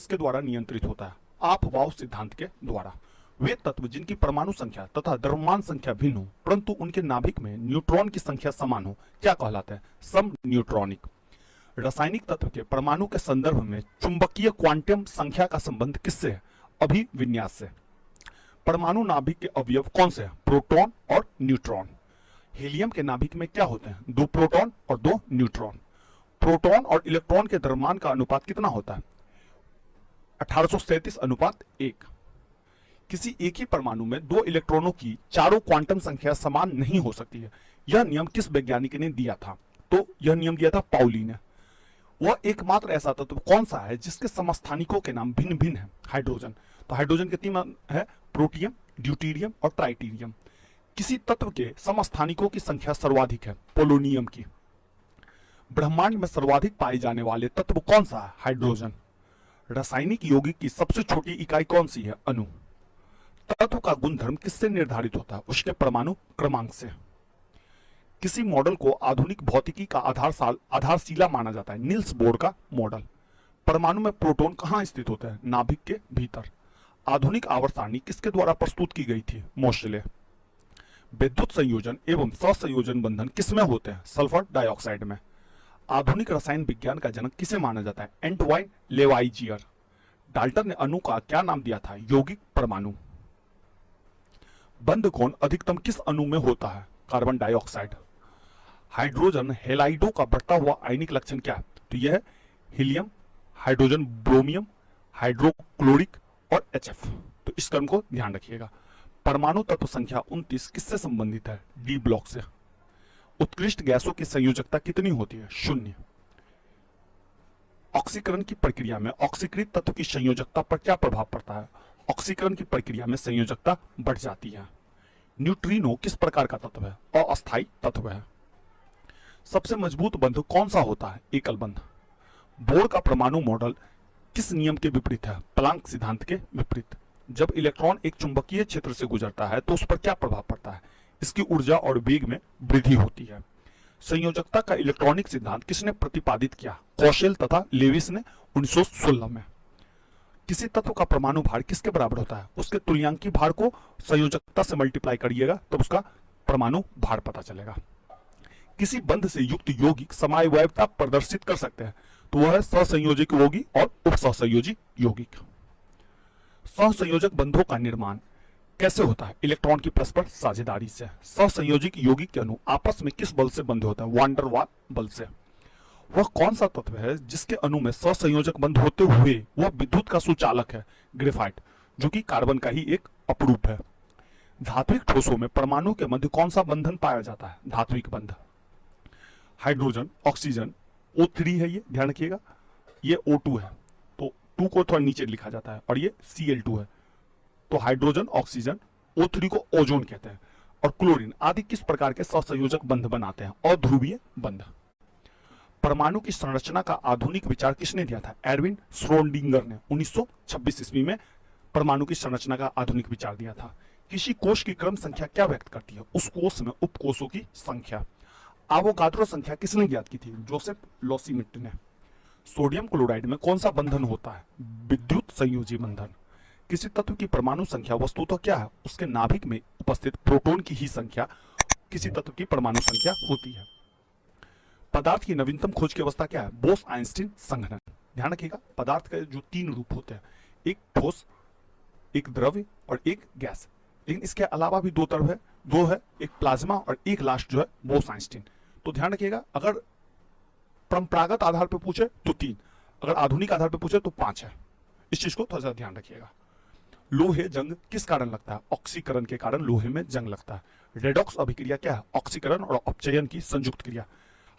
किसके द्वारा नियंत्रित होता है? आपबाउ सिद्धांत के द्वारा। वे तत्व जिनकी परमाणु संख्या तथा द्रव्यमान संख्या भिन्न हो परंतु उनके नाभिक में न्यूट्रॉन की संख्या समान हो क्या कहलाते हैं? सम न्यूट्रॉनिक। रासायनिक तत्व के परमाणु के संदर्भ में चुंबकीय क्वांटम संख्या का संबंध किससे है? अभिविन्यास से। परमाणु नाभिक के अवयव कौन से हैं? प्रोटॉन और न्यूट्रॉन। हीलियम के नाभिक में क्या होते हैं? 2 प्रोटॉन और 2 न्यूट्रॉन। प्रोटॉन और इलेक्ट्रॉन के द्रव्यमान का अनुपात कितना होता है? 1837:1। किसी एक ही परमाणु में 2 इलेक्ट्रॉनों की चारों क्वांटम संख्या समान नहीं हो सकती है। यह नियम किस वैज्ञानिक ने दिया था? तो यह नियम दिया था पाउली ने। वह एकमात्र ऐसा तत्व कौन सा है जिसके समस्थानिकों के नाम भिन्न भिन्न है? हाइड्रोजन। तो हाइड्रोजन के 3 है, प्रोटियम, ड्यूटेरियम और ट्राइटेरियम। किसी तत्व के समस्थानिकों की संख्या सर्वाधिक है? पोलोनियम की। ब्रह्मांड में सर्वाधिक पाए जाने वाले तत्व कौन सा है? हाइड्रोजन। रासायनिक यौगिक की सबसे छोटी इकाई कौन सी है? अणु। तत्व का गुणधर्म किससे निर्धारित होता है? उसके परमाणु क्रमांक से। किसी मॉडल को आधुनिक भौतिकी का आधारशिला माना जाता है? नील्स बोर का मॉडल। परमाणु में प्रोटॉन कहां स्थित होता है? नाभिक के भीतर। आधुनिक आवर्त सारणी किसके द्वारा प्रस्तुत की गई थी? मोशले। विद्युत संयोजन एवं सहसंयोजन बंधन किसमें होते हैं? सल्फर डाइऑक्साइड में। आधुनिक रसायन विज्ञान का जनक किसे माना जाता है? एंटवाइन लेवाइजियर। डाल्टन ने अणु का क्या नाम दिया था? यौगिक परमाणु। बंध कोण अधिकतम किस अणु में होता है? Carbon dioxide. हाइड्रोजन हेलाइडों का बढ़ता हुआ आयनिक लक्षण क्या है? तो यह है हीलियम, हाइड्रोजन ब्रोमियम, हाइड्रोक्लोरिक और HF। तो इस क्रम को ध्यान रखिएगा। परमाणु तत्व संख्या 29 किससे संबंधित है? डी ब्लॉक से। उत्कृष्ट गैसों की संयोजकता कितनी होती है? 0। ऑक्सीकरण की प्रक्रिया में ऑक्सीकृत तत्व की संयोजकता पर क्या प्रभाव पड़ता है? ऑक्सीकरण की प्रक्रिया में संयोजकता बढ़ जाती है। न्यूट्रिनो किस प्रकार का तत्व है? अस्थायी तत्व है। सबसे मजबूत बंध कौन सा होता है? एकल बंध। बोर का परमाणु मॉडल किस नियम के विपरीत है? प्लांक सिद्धांत के विपरीत। जब इलेक्ट्रॉन एक चुंबकीय क्षेत्र से गुजरता है तो उस पर क्या प्रभाव पड़ता है? इसकी ऊर्जा और वेग में वृद्धि होती है। संयोजकता का इलेक्ट्रॉनिक सिद्धांत किसने प्रतिपादित किया? कौशल तथा लेविस ने 1916 में। किसी तत्व का परमाणु भार किसके बराबर होता है? उसके तुल्यांकी भार को संयोजकता से मल्टीप्लाई करिएगा तो उसका परमाणु भार पता चलेगा। किसी बंध से युक्त यौगिक समावयवता प्रदर्शित कर सकते हैं तो वह है सहसंयोजक यौगिक और उपसहसंयोजी यौगिक। सहसंयोजक बंधों का निर्माण कैसे होता है? इलेक्ट्रॉन की परस्पर साझेदारी से। सहसंयोजक यौगिक के अणु आपस में किस बल से बंधे होते हैं? वान डर वाल बल से। वह कौन सा तत्व है जिसके अणु में सहसंयोजक बंध होते हुए वह विद्युत का सुचालक है? ग्रेफाइट, जो कि कार्बन का ही एक अपरूप है। धात्विक ठोसों में परमाणु के मध्य कौन सा बंधन पाया जाता है? धात्विक बंध। हाइड्रोजन, ऑक्सीजन, O3 है, ये ध्यान रखिएगा। ये O2 है, तो 2 को थोड़ा नीचे लिखा जाता है और ये Cl2 है। तो हाइड्रोजन, ऑक्सीजन, O3 को ओजोन कहते हैं। और क्लोरीन आदि किस प्रकार के सहसंयोजक बंध बनाते हैं? अध्रुवीय बंध। परमाणु की संरचना का आधुनिक विचार किसने दिया था? एरविन श्रोडिंगर ने 1926 ईस्वी में परमाणु की संरचना का आधुनिक विचार दिया था। किसी कोश की क्रम संख्या क्या व्यक्त करती है? उस कोश में उपकोषों की संख्या। आवोगाद्रो संख्या किसने ज्ञात की थी? जोसेफ लोसीमिट ने। सोडियम क्लोराइड में कौन सा बंधन होता है? विद्युत संयोजी बंधन। किसी तत्व की परमाणु संख्या वस्तुतः क्या है? उसके नाभिक में उपस्थित प्रोटॉन की ही संख्या किसी तत्व की परमाणु संख्या होती है। पदार्थ की नवीनतम खोज की अवस्था क्या है? बोस आइंस्टीन संघनन। ध्यान रखिएगा, पदार्थ के जो 3 रूप होते हैं, एक ठोस, एक द्रव्य और एक गैस। लेकिन इसके अलावा भी 2 तरह है, 2 है, एक प्लाज्मा और एक लास्ट जो है बोस आइंस्टीन। तो ध्यान रखिएगा, अगर परंपरागत आधार पर पूछे तो 3, अगर आधुनिक आधार पर पूछे तो 5 है। इस चीज को थोड़ा सा ध्यान रखिएगा। लोहे जंग किस कारण लगता है? ऑक्सीकरण के कारण लोहे में जंग लगता है। रेडॉक्स अभिक्रिया क्या है? ऑक्सीकरण और अपचयन की संयुक्त क्रिया।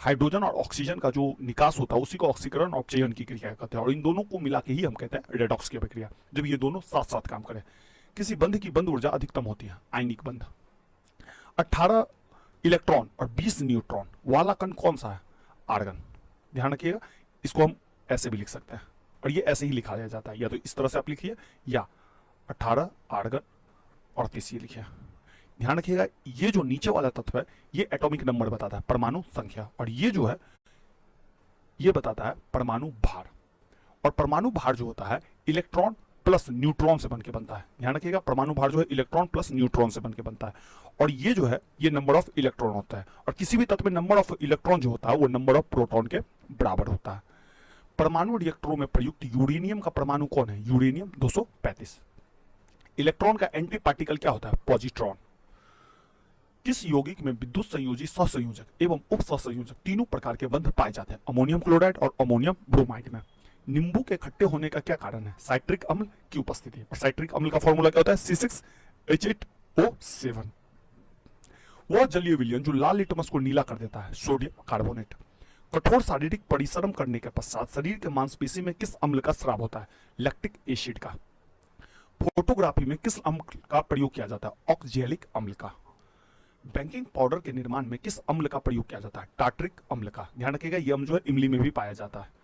हाइड्रोजन और ऑक्सीजन का जो निकास होता है उसी को ऑक्सीकरण और अपचयन की क्रिया कहते हैं, और इन दोनों को मिला के ही हम कहते हैं रेडॉक्स की अभिक्रिया, जब ये दोनों साथ साथ काम करें। किसी बंध की बंध ऊर्जा अधिकतम होती है? आयनिक बंध। 18 इलेक्ट्रॉन और 20 न्यूट्रॉन वाला कण कौन सा है? आर्गन। ध्यान रखिएगा, इसको हम ऐसे भी लिख सकते हैं और ये ऐसे ही लिखा जाता है, या तो इस तरह से आप लिखिए या 18 आर्गन और 30 ये लिखिए। ध्यान रखिएगा, ये जो नीचे वाला तत्व है ये एटॉमिक नंबर बताता है, परमाणु संख्या, और ये जो है ये बताता है परमाणु भार। और परमाणु भार जो होता है इलेक्ट्रॉन प्लस न्यूट्रॉन से बनके बनता है। ध्यान रखिएगा, परमाणु भार जो है इलेक्ट्रॉन प्लस न्यूट्रॉन से बनके बनता है, और ये जो है ये नंबर ऑफ इलेक्ट्रॉन होता है, और किसी भी तत्व में नंबर ऑफ इलेक्ट्रॉन जो होता है वो नंबर ऑफ प्रोटॉन के बराबर होता है। परमाणु रिएक्टरों में प्रयुक्त यूरेनियम का परमाणु कौन है? यूरेनियम 235। इलेक्ट्रॉन का एंटी पार्टिकल क्या होता है? पॉजिट्रॉन। किस यौगिक में विद्युत संयोजी, सहसंयोजक एवं उप सहसंयोजक तीनों प्रकार के बंध पाए जाते हैं? अमोनियम क्लोराइड और अमोनियम ब्रोमाइड में। नींबू के खट्टे होने का क्या कारण है? साइट्रिक अम्ल की उपस्थिति। और साइट्रिक अम्ल का फॉर्मूला क्या होता है? C6H8O7। वह जलीय विलयन जो लाल लिटमस को नीला कर देता है? Sodium carbonate. कठोर शारीरिक परिश्रम करने के पश्चात शरीर के मांसपेशी में किस अम्ल का स्राव होता है? लैक्टिक एसिड का। फोटोग्राफी में किस अम्ल का प्रयोग किया जाता है? ऑक्जेलिक अम्ल का। बेकिंग पाउडर के निर्माण में किस अम्ल का प्रयोग किया जाता है? टार्ट्रिक अम्ल का। ध्यान रखिएगा, यह अम्ल जो है इमली में भी पाया जाता है।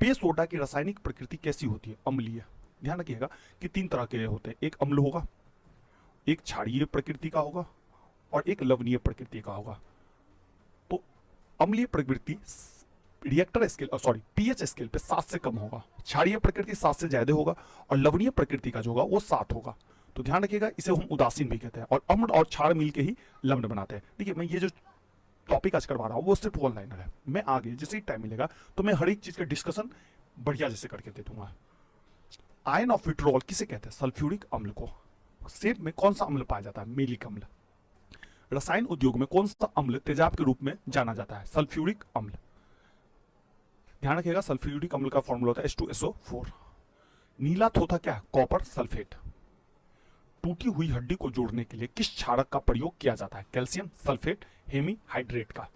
पेय सोडा की रासायनिक प्रकृति कैसी होती है? अम्लीय। ध्यान रखिएगा कि 3 तरह के होते हैं, एक अम्ल होगा, एक क्षारीय प्रकृति का होगा, और एक लवणीय प्रकृति का होगा। तो अम्लीय प्रकृति रिएक्टर स्केल पीएच स्केल पे 7 से कम होगा, क्षारीय प्रकृति 7 से ज्यादा होगा, और लवणीय प्रकृति का जो होगा वो 7 होगा। तो ध्यान रखिएगा, इसे हम उदासीन भी कहते हैं, और अम्ल और क्षार मिल के ही लवण बनाते हैं। देखिए, मैं ये जो टॉपिक आज करवा रहा हूँ वो सिर्फ वन लाइनर है। मैं आगे जैसे ही टाइम मिलेगा तो मैं हर एक चीज का डिस्कशन बढ़िया जैसे करके दे दूंगा। आयन ऑफ विट्रोल किसे कहते हैं? सल्फ्यूरिक अम्ल को। सेब में कौन सा अम्ल पाया जाता है? मेलिक अम्ल। रसायन उद्योग में कौन सा अम्ल तेजाब के रूप में जाना जाता है? सल्फ्यूरिक अम्ल। ध्यान रखिएगा, सल्फ्यूरिक अम्ल का फॉर्मूला होता है H2SO4। नीला थोथा क्या है? Copper sulphate. टूटी हुई हड्डी को जोड़ने के लिए किस क्षारक का प्रयोग किया जाता है? कैल्शियम सल्फेट, हेमी हाइड्रेट का।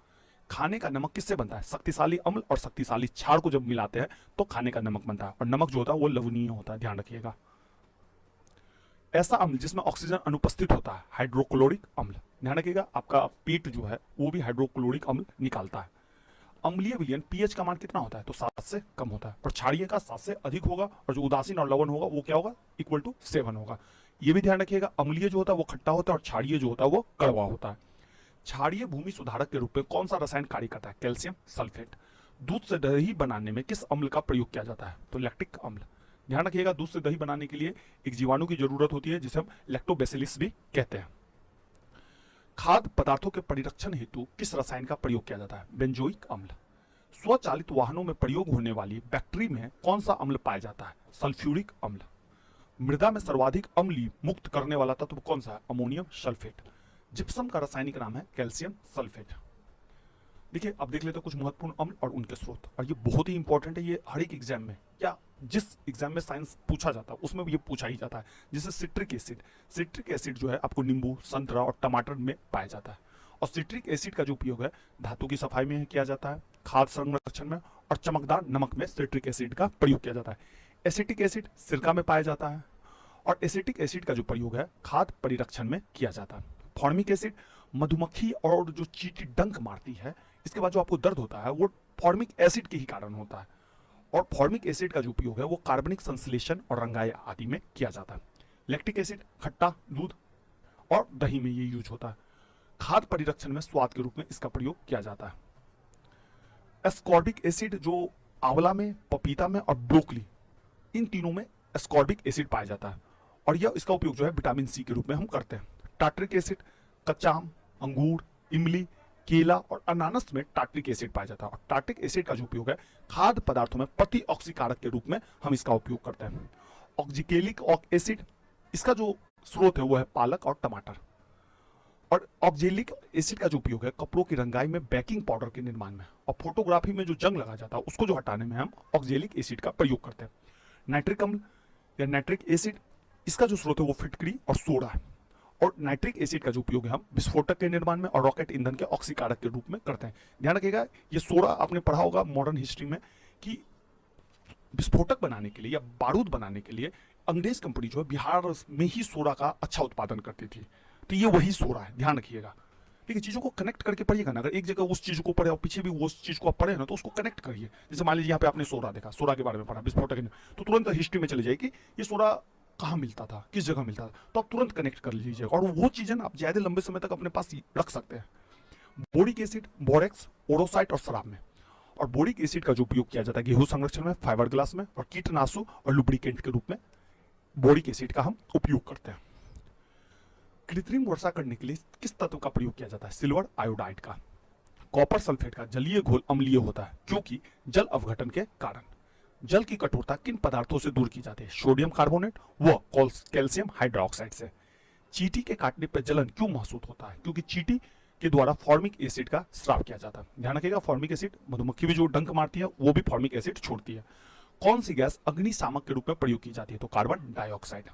खाने का नमक किससे बनता है? शक्तिशाली अम्ल और शक्तिशाली क्षार को जब मिलाते हैं तो खाने का नमक बनता है, और नमक जो होता है वो लवणीय होता है। ध्यान रखिएगा। ऐसा अम्ल जिसमें ऑक्सीजन अनुपस्थित होता है? हाइड्रोक्लोरिक अम्ल। ध्यान रखिएगा, आपका पेट जो है वो भी हाइड्रोक्लोरिक अम्ल निकालता है। अम्लीय विलयन पीएच का मान कितना होता है? तो 7 से कम होता है, और क्षारीय का 7 से अधिक होगा, और जो उदासीन और लवण होगा वो क्या होगा? इक्वल टू 7 होगा। ये भी ध्यान रखिएगा, अम्लीय जो होता है वो खट्टा होता है, और क्षारीय जो होता है वो कड़वा होता है। क्षारीय भूमि सुधारक के रूप में कौन सा रसायन कार्य करता है? Calcium sulphate. दूध से दही बनाने में किस अम्ल का प्रयोग किया जाता है? तो लैक्टिक अम्ल। ध्यान रखिएगा, दूध से दही बनाने के लिए एक जीवाणु की जरूरत होती है जिसे हम लैक्टोबैसिलस भी कहते हैं। खाद्य पदार्थों के परिरक्षण हेतु किस रसायन का प्रयोग किया जाता है? बेंजोइक अम्ल। स्वचालित वाहनों में प्रयोग होने वाली बैटरी में कौन सा अम्ल पाया जाता है? सल्फ्यूरिक अम्ल। मृदा में सर्वाधिक अम्लीय मुक्त करने वाला तत्व कौन सा है? Ammonium sulphate. जिप्सम का रासायनिक नाम है कैल्शियम सल्फेट। देखिए, अब देख लेते हैं कुछ महत्वपूर्ण अम्ल और उनके स्रोत, और ये बहुत ही इंपॉर्टेंट है। ये हर एक एग्जाम में, या जिस एग्जाम में साइंस पूछा जाता है उसमें भी ये पूछा ही जाता है। जैसे सिट्रिक एसिड। सिट्रिक एसिड जो है आपको नींबू, संतरा और टमाटर में पाया जाता है, और सिट्रिक एसिड का जो उपयोग है धातु की सफाई में किया जाता है, खाद्य संरक्षण में, और चमकदार नमक में सिट्रिक एसिड का प्रयोग किया जाता है। एसिटिक एसिड सिरका में पाया जाता है, और एसिटिक एसिड का जो प्रयोग है खाद्य परिरक्षण में किया जाता है। फॉर्मिक एसिड मधुमक्खी और जो चींटी डंक मारती है इसके बाद जो आपको दर्द होता है वो फॉर्मिक एसिड के ही कारण होता है, और फॉर्मिक एसिड का जो उपयोग है वो कार्बनिक संश्लेषण और रंगाई आदि में किया जाता है। लैक्टिक एसिड खट्टा दूध और दही में ये यूज होता है। खाद्य परिरक्षण में स्वाद के रूप में इसका प्रयोग किया जाता है। एस्कॉर्बिक एसिड जो आंवला में, पपीता में और ब्रोकली, इन तीनों में एस्कॉर्बिक एसिड पाया जाता है, और यह इसका उपयोग जो है विटामिन सी के रूप में हम करते हैं। टार्ट्रिक एसिड कच्चा आम, अंगूर, इमली, केला और अनानास में टार्ट्रिक एसिड पाया जाता है, और टार्ट्रिक एसिड का जो उपयोग है खाद्य पदार्थों में प्रतिऑक्सीकारक के रूप में हम इसका उपयोग करते हैं। ऑक्जिकेलिक एसिड, इसका जो स्रोत है वो है पालक और टमाटर, और ऑक्जेलिक एसिड का जो उपयोग है कपड़ों की रंगाई में, बेकिंग पाउडर के निर्माण में, और फोटोग्राफी में जो जंग लगा जाता है उसको जो हटाने में हम ऑक्जेलिक एसिड का प्रयोग करते हैं। नाइट्रिक अम्ल या नाइट्रिक एसिड, इसका जो स्रोत है वो फिटकरी और सोडा है, और नाइट्रिक एसिड का जो उपयोग है हम विस्फोटक के निर्माण में और रॉकेट ईंधन के ऑक्सीकारक के रूप में करते हैं। ध्यान रखिएगा, ये सोडा आपने पढ़ा होगा मॉडर्न हिस्ट्री में कि विस्फोटक बनाने के लिए या बारूद बनाने के लिए अंग्रेज कंपनी जो है बिहार में ही सोडा का अच्छा उत्पादन करती थी, तो ये वही सोडा है। ध्यान रखिएगा, ठीक है। चीजों को कनेक्ट करके पढ़िएगा ना, अगर एक जगह उस चीज को पढ़े और पीछे भी उस चीज को आप पढ़े ना तो उसको कनेक्ट करिए। जैसे मान लीजिए यहाँ पे आपने सोडा देखा, सोडा के बारे में पढ़ा, विस्फोटक, तो तुरंत हिस्ट्री में चले जाए कि ये सोडा कहाँ मिलता था, किस जगह मिलता था, तो आप तुरंत कनेक्ट कर लीजिएगा, और वो चीजें आप ज्यादा लंबे समय तक अपने पास रख सकते हैं। बोरिक एसिड, बोरेक्स, ओरोसाइट और शराब में, और बोरिक एसिड का जो उपयोग किया जाता है गेहूं संरक्षण में, फाइबर ग्लास में, और कीटनाशु और लुब्रिकेंट के रूप में बोरिक एसिड का हम उपयोग करते हैं। कृत्रिम वर्षा करने के लिए किस तत्व का प्रयोग किया जाता है? सिल्वर आयोडाइड का। कॉपर सल्फेट का जलीय घोल अम्लीय होता है क्योंकि जल अवघटन के कारण। जल की कठोरता किन पदार्थों से दूर की जाती है? सोडियम कार्बोनेट व कैल्शियम हाइड्रोक्साइड से। चींटी के काटने पर जलन क्यों महसूस होता है? क्योंकि चींटी के द्वारा फॉर्मिक एसिड का स्राव किया जाता है। ध्यान रखिएगा, फॉर्मिक एसिड मधुमक्खी भी जो डंक मारती है वो भी फॉर्मिक एसिड छोड़ती है। कौन सी गैस अग्निशामक के रूप में प्रयोग की जाती है? तो कार्बन डाइऑक्साइड।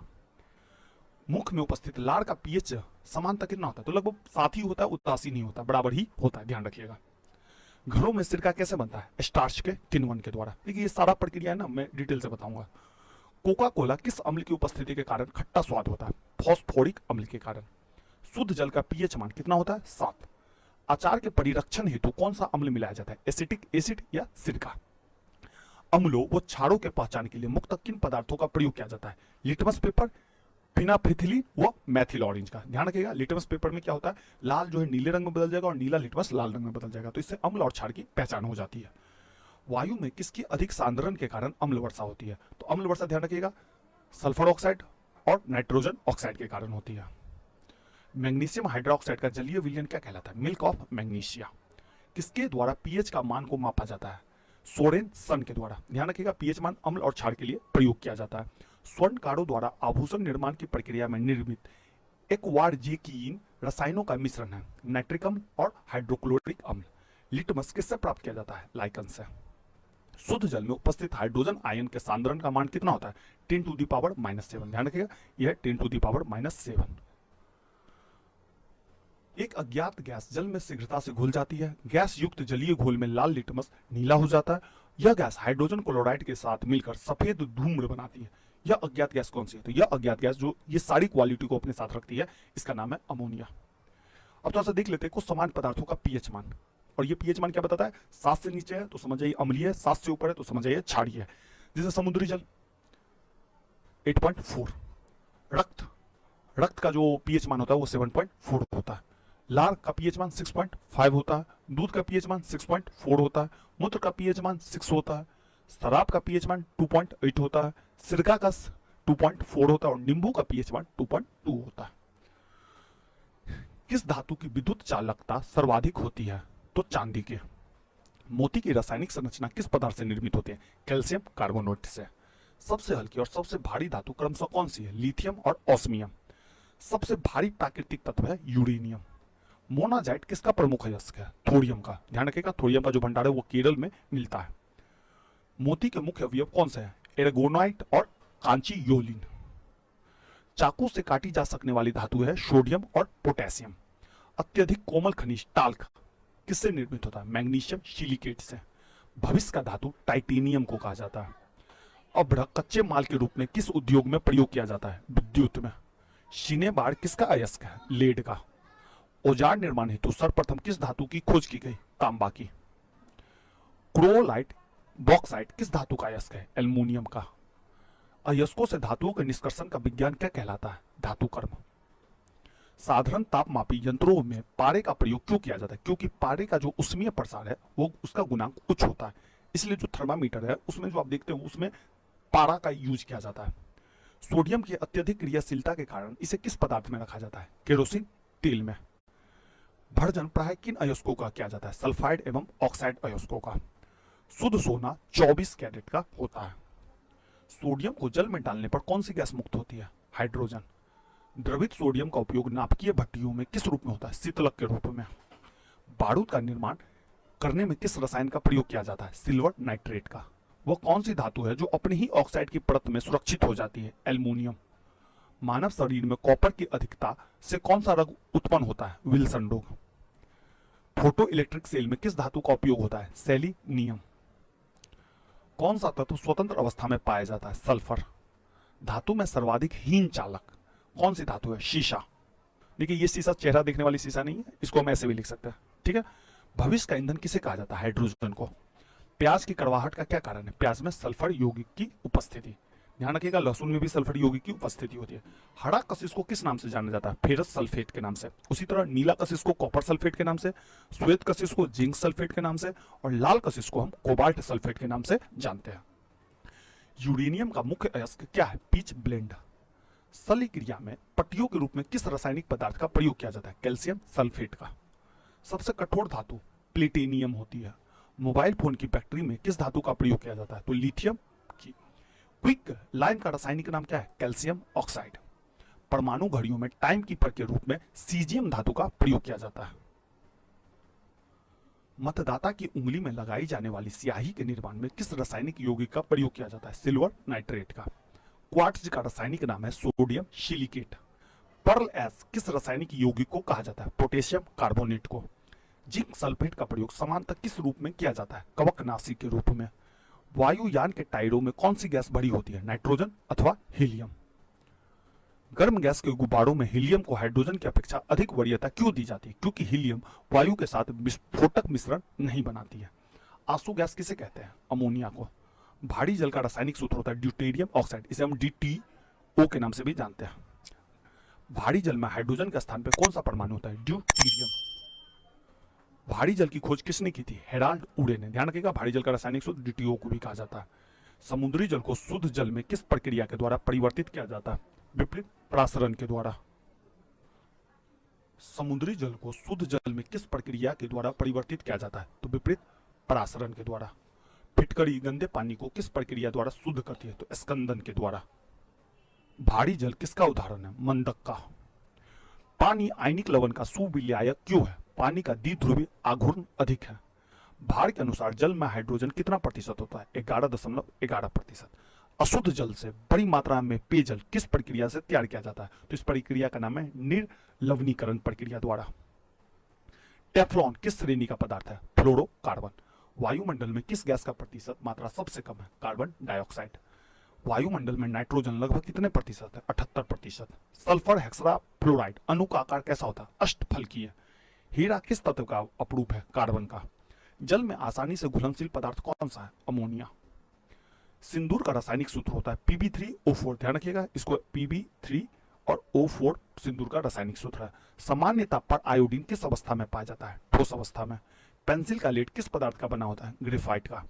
मुख में उपस्थित लार का पीएच समानता कितना होता है? तो लगभग 7 ही होता है, उदासी नहीं होता, बराबर ही होता है, ध्यान रखिएगा। घरों में सिरका कैसे बनता है? स्टार्च के किण्वन के द्वारा। देखिए ये सारा प्रक्रिया है ना, मैं डिटेल से बताऊंगा। कोका कोला किस अम्ल की उपस्थिति के कारण खट्टा स्वाद होता है? फॉस्फोरिक अम्ल के कारण। शुद्ध जल का पीएच मान कितना होता है? 7। अचार के परिरक्षण हेतु कौन सा अम्ल मिलाया जाता है? एसिटिक एसिड या सिरका। अम्लों व क्षारों के पहचान के लिए मुख्यतः किन पदार्थों का प्रयोग किया जाता है? लिटमस पेपर, फिनाफ्थिलीन व मैथिल ऑरेंज का। ध्यान रखिएगा, लिटमस पेपर में क्या होता है, लाल जो है नीले रंग में बदल जाएगा और नीला लिटमस लाल रंग में बदल जाएगा, तो इससे अम्ल और क्षार की पहचान हो जाती है। वायु में किसकी अधिक सांद्रण के कारण अम्ल वर्षा होती है? तो अम्ल वर्षा ध्यान रखिएगा सल्फर ऑक्साइड और नाइट्रोजन ऑक्साइड के कारण होती है। मैग्नीशियम हाइड्रोक्साइड का जलीय विलयन क्या कहलाता है? Milk of magnesia. किसके द्वारा पीएच का मान को मापा जाता है? सोरेन सन के द्वारा। ध्यान रखिएगा, पीएच मान अम्ल और क्षार के लिए प्रयोग किया जाता है। स्वर्णकारों द्वारा आभूषण निर्माण की प्रक्रिया में निर्मित एक्वार्जेकीन रसायनों का मिश्रण है नाइट्रिक अम्ल और हाइड्रोक्लोरिक अम्ल। लिटमस किससे प्राप्त किया जाता है? लाइकन से। शुद्ध जल में उपस्थित हाइड्रोजन आयन के सांद्रण का मान कितना होता है? 10⁻⁻⁷। ध्यान रखिएगा, यह 10⁻⁷। एक अज्ञात गैस जल में शीघ्रता से घुल जाती है। गैस युक्त जलीय घोल में लाल लिटमस नीला हो जाता है। यह गैस हाइड्रोजन क्लोराइड के साथ मिलकर सफेद धूम्र बनाती है। यह अज्ञात गैस कौन सी है? तो यह अज्ञात गैस जो ये सारी क्वालिटी को अपने साथ रखती है, इसका नाम है अमोनिया। अब थोड़ा सा देख लेते हैं कुछ समान पदार्थों का पीएच मान। और ये पीएच मान क्या बताता है? 7 से नीचे है तो समझ जाइए अम्लीय है, 7 से ऊपर है तो समझ जाइए क्षारीय है। जैसे समुद्री जल 8.4, रक्त का जो पीएच मान होता है वो 7.4 होता है। लार का पीएच मान 6.5 होता है। दूध का पीएच मान 6.4 होता है। मूत्र का पीएच मान 6 होता है। शराब का पीएच मान 2.8 होता है। सिरका का 2.4 होता है और नींबू का पीएच मान 2.2 होता है। किस धातु की विद्युत चालकता सर्वाधिक होती है? तो चांदी की। मोती की रासायनिक संरचना किस पदार्थ से निर्मित होती है? कैल्शियम कार्बोनेट से। सबसे हल्की और सबसे भारी धातु क्रमशः कौन सी है? लिथियम और ऑस्मियम। सबसे भारी प्राकृतिक तत्व है यूरेनियम। मोनाजाइट किसका प्रमुख अयस्क है? थोरियम का। ध्यान रखिएगा, थोरियम का जो भंडार है वो केरल में मिलता है। मोती के मुख्य अवयव कौन से हैं? एर्गोनाइट और कांचीयोलिन। चाकू से काटी जा सकने वाली धातु है सोडियम और पोटेशियम। अत्यधिक कोमल खनिज टाल्क किससे निर्मित होता है? मैग्नीशियम सिलिकेट से। भविष्य का धातु टाइटेनियम को कहा जाता है। अभ्र कच्चे माल के रूप में किस उद्योग में प्रयोग किया जाता है? विद्युत में। शिनेबार किसका अयस्क है? लेड का। औजार निर्माण हेतु सर्वप्रथम किस धातु की खोज की गई? तांबा की। क्रोलाइट बॉक्साइट किस धातु का अयस्क है? एल्युमिनियम का। अयस्कों से धातुओं के निष्कर्षण का विज्ञान क्या कहलाता है? धातु कर्म। साधारण तापमापी यंत्रों में पारे का प्रयोग क्यों किया जाता है? क्योंकि पारे का जो उष्मीय प्रसार है वो उसका गुणांक उच्च होता है, इसलिए जो थर्मामीटर है उसमें जो आप देखते हो उसमें पारा का यूज किया जाता है। सोडियम की अत्यधिक क्रियाशीलता के कारण इसे किस पदार्थ में रखा जाता है? केरोसिन तेल में। भर्जन प्राय किन अयस्कों का किया जाता है? सल्फाइड एवं ऑक्साइड अयस्कों का। शुद्ध सोना 24 कैरेट का होता है। सोडियम को जल में डालने पर कौन सी गैस मुक्त होती है? हाइड्रोजन। द्रवित सोडियम का उपयोग नाभिकीय भट्टियों में किस रूप में होता है? शीतलक के रूप में। बारूद का निर्माण करने में किस रसायन का प्रयोग किया जाता है? सिल्वर नाइट्रेट का। वह कौन सी धातु है जो अपने ही ऑक्साइड की परत में सुरक्षित हो जाती है? एल्युमिनियम। मानव शरीर में कॉपर की अधिकता से कौन सा रोग उत्पन्न होता है? विल्सन रोग। फोटो इलेक्ट्रिक सेल में किस धातु का उपयोग होता है? सेलिनियम। कौन सा तत्व स्वतंत्र अवस्था में पाया जाता है? सल्फर। धातु में सर्वाधिक हीन चालक कौन सी धातु है? शीशा। देखिए ये शीशा चेहरा देखने वाली शीशा नहीं है, इसको हम ऐसे भी लिख सकते हैं, ठीक है। भविष्य का ईंधन किसे कहा जाता है? हाइड्रोजन को। प्याज की कड़वाहट का क्या कारण है? प्याज में सल्फर यौगिक की उपस्थिति। ध्यान रखिएगा लहसुन में भी सल्फर यौगिक की उपस्थिति होती है। हरा कशिश को किस नाम से जाना जाता है? फेरस सल्फेट के नाम से। उसी तरह नीला कशिश को कॉपर सल्फेट के नाम से, श्वेत कशिश को जिंक सल्फेट के नाम से और लाल कशिश को हम कोबाल्ट सल्फेट के नाम से जानते हैं। यूरेनियम का मुख्य अयस्क क्या है? Pitch blend. सली क्रिया में पट्टियों के रूप में किस रासायनिक पदार्थ का प्रयोग किया जाता है? कैल्शियम सल्फेट का। सबसे कठोर धातु प्लेटिनियम होती है। मोबाइल फोन की बैटरी में किस धातु का प्रयोग किया जाता है? तो लिथियम की। क्विक लाइम का रासायनिक नाम क्या है? Calcium oxide. परमाणु घड़ियों में टाइम कीपर के रूप में सीजियम धातु का प्रयोग किया जाता है। मतदाता की उंगली में लगाई जाने वाली स्याही के निर्माण में किस रासायनिक यौगिक का प्रयोग किया जाता है? सिल्वर नाइट्रेट का। क्वार्ट्ज का रासायनिक नाम है सोडियम सिलिकेट। पर्ल एस किस रासायनिक यौगिक को कहा जाता है? पोटेशियम कार्बोनेट को। जिंक सल्फेट का प्रयोग समानतः किस रूप में किया जाता है? कवकनाशी के रूप में। वायुयान के टायरों में कौन सी गैस भरी होती है? नाइट्रोजन अथवा हीलियम। गर्म गैस के गुब्बारों में हीलियम को हाइड्रोजन की अपेक्षा अधिक वरीयता क्यों दी जाती है? क्योंकि हीलियम वायु के साथ विस्फोटक मिश्रण नहीं बनाती है। आंसू गैस किसे कहते हैं? अमोनिया को। भारी जल का रासायनिक सूत्र होता है ड्यूटेरियम ऑक्साइड, इसे हम DTO के नाम से भी जानते हैं। भारी जल में हाइड्रोजन के स्थान पर कौन सा परमाणु होता है? ड्यूटेरियम। भारी जल की खोज किसने की थी? हेराल्ड उडे ने। ध्यान रखिएगा भारी जल का रासायनिक सूत्र DTO को भी कहा जाता है। समुद्री जल को शुद्ध जल में किस प्रक्रिया के द्वारा परिवर्तित किया जाता है? विपरीत परासरण के द्वारा। समुद्री जल को शुद्ध जल में किस प्रक्रिया के द्वारा परिवर्तित किया जाता है? तो विपरीत परासरण के द्वारा। फिटकरी गंदे पानी को किस प्रक्रिया द्वारा शुद्ध करती है? तो स्कंदन के द्वारा। भारी जल किसका उदाहरण है? मंदक का। पानी आयनिक लवण का सुविलायक क्यों है? पानी का द्विध्रुवीय आघूर्ण अधिक है। भार के अनुसार जल में हाइड्रोजन कितना प्रतिशत होता है? 11.11%। अशुद्ध जल से बड़ी मात्रा में पेयजल किस प्रक्रिया से तैयार किया जाता है? तो इस प्रक्रिया का नाम है निर्लवणीकरण प्रक्रिया द्वारा। टेफ्लॉन किस श्रेणी का पदार्थ है? फ्लोरोकार्बन। वायुमंडल में किस गैस का प्रतिशत मात्रा सबसे कम है? Carbon dioxide. वायुमंडल में नाइट्रोजन लगभग कितने प्रतिशत है? 78%। सल्फर हेक्सा फ्लोराइड अणु का आकार कैसा होता है? अष्टफलकीय। हीरा किस तत्व का अपरूप है? कार्बन का। जल में आसानी से घुलनशील पदार्थ कौन सा है? अमोनिया। सिंदूर का रासायनिक सूत्र होता है Pb3O4। ध्यान रखिएगा इसको, Pb3 और O4 सिंदूर का रासायनिक सूत्र है। सामान्य ताप पर आयोडीन किस अवस्था में पाया जाता है? ठोस अवस्था में। पेंसिल का लेड किस पदार्थ का बना होता है? ग्रेफाइट का।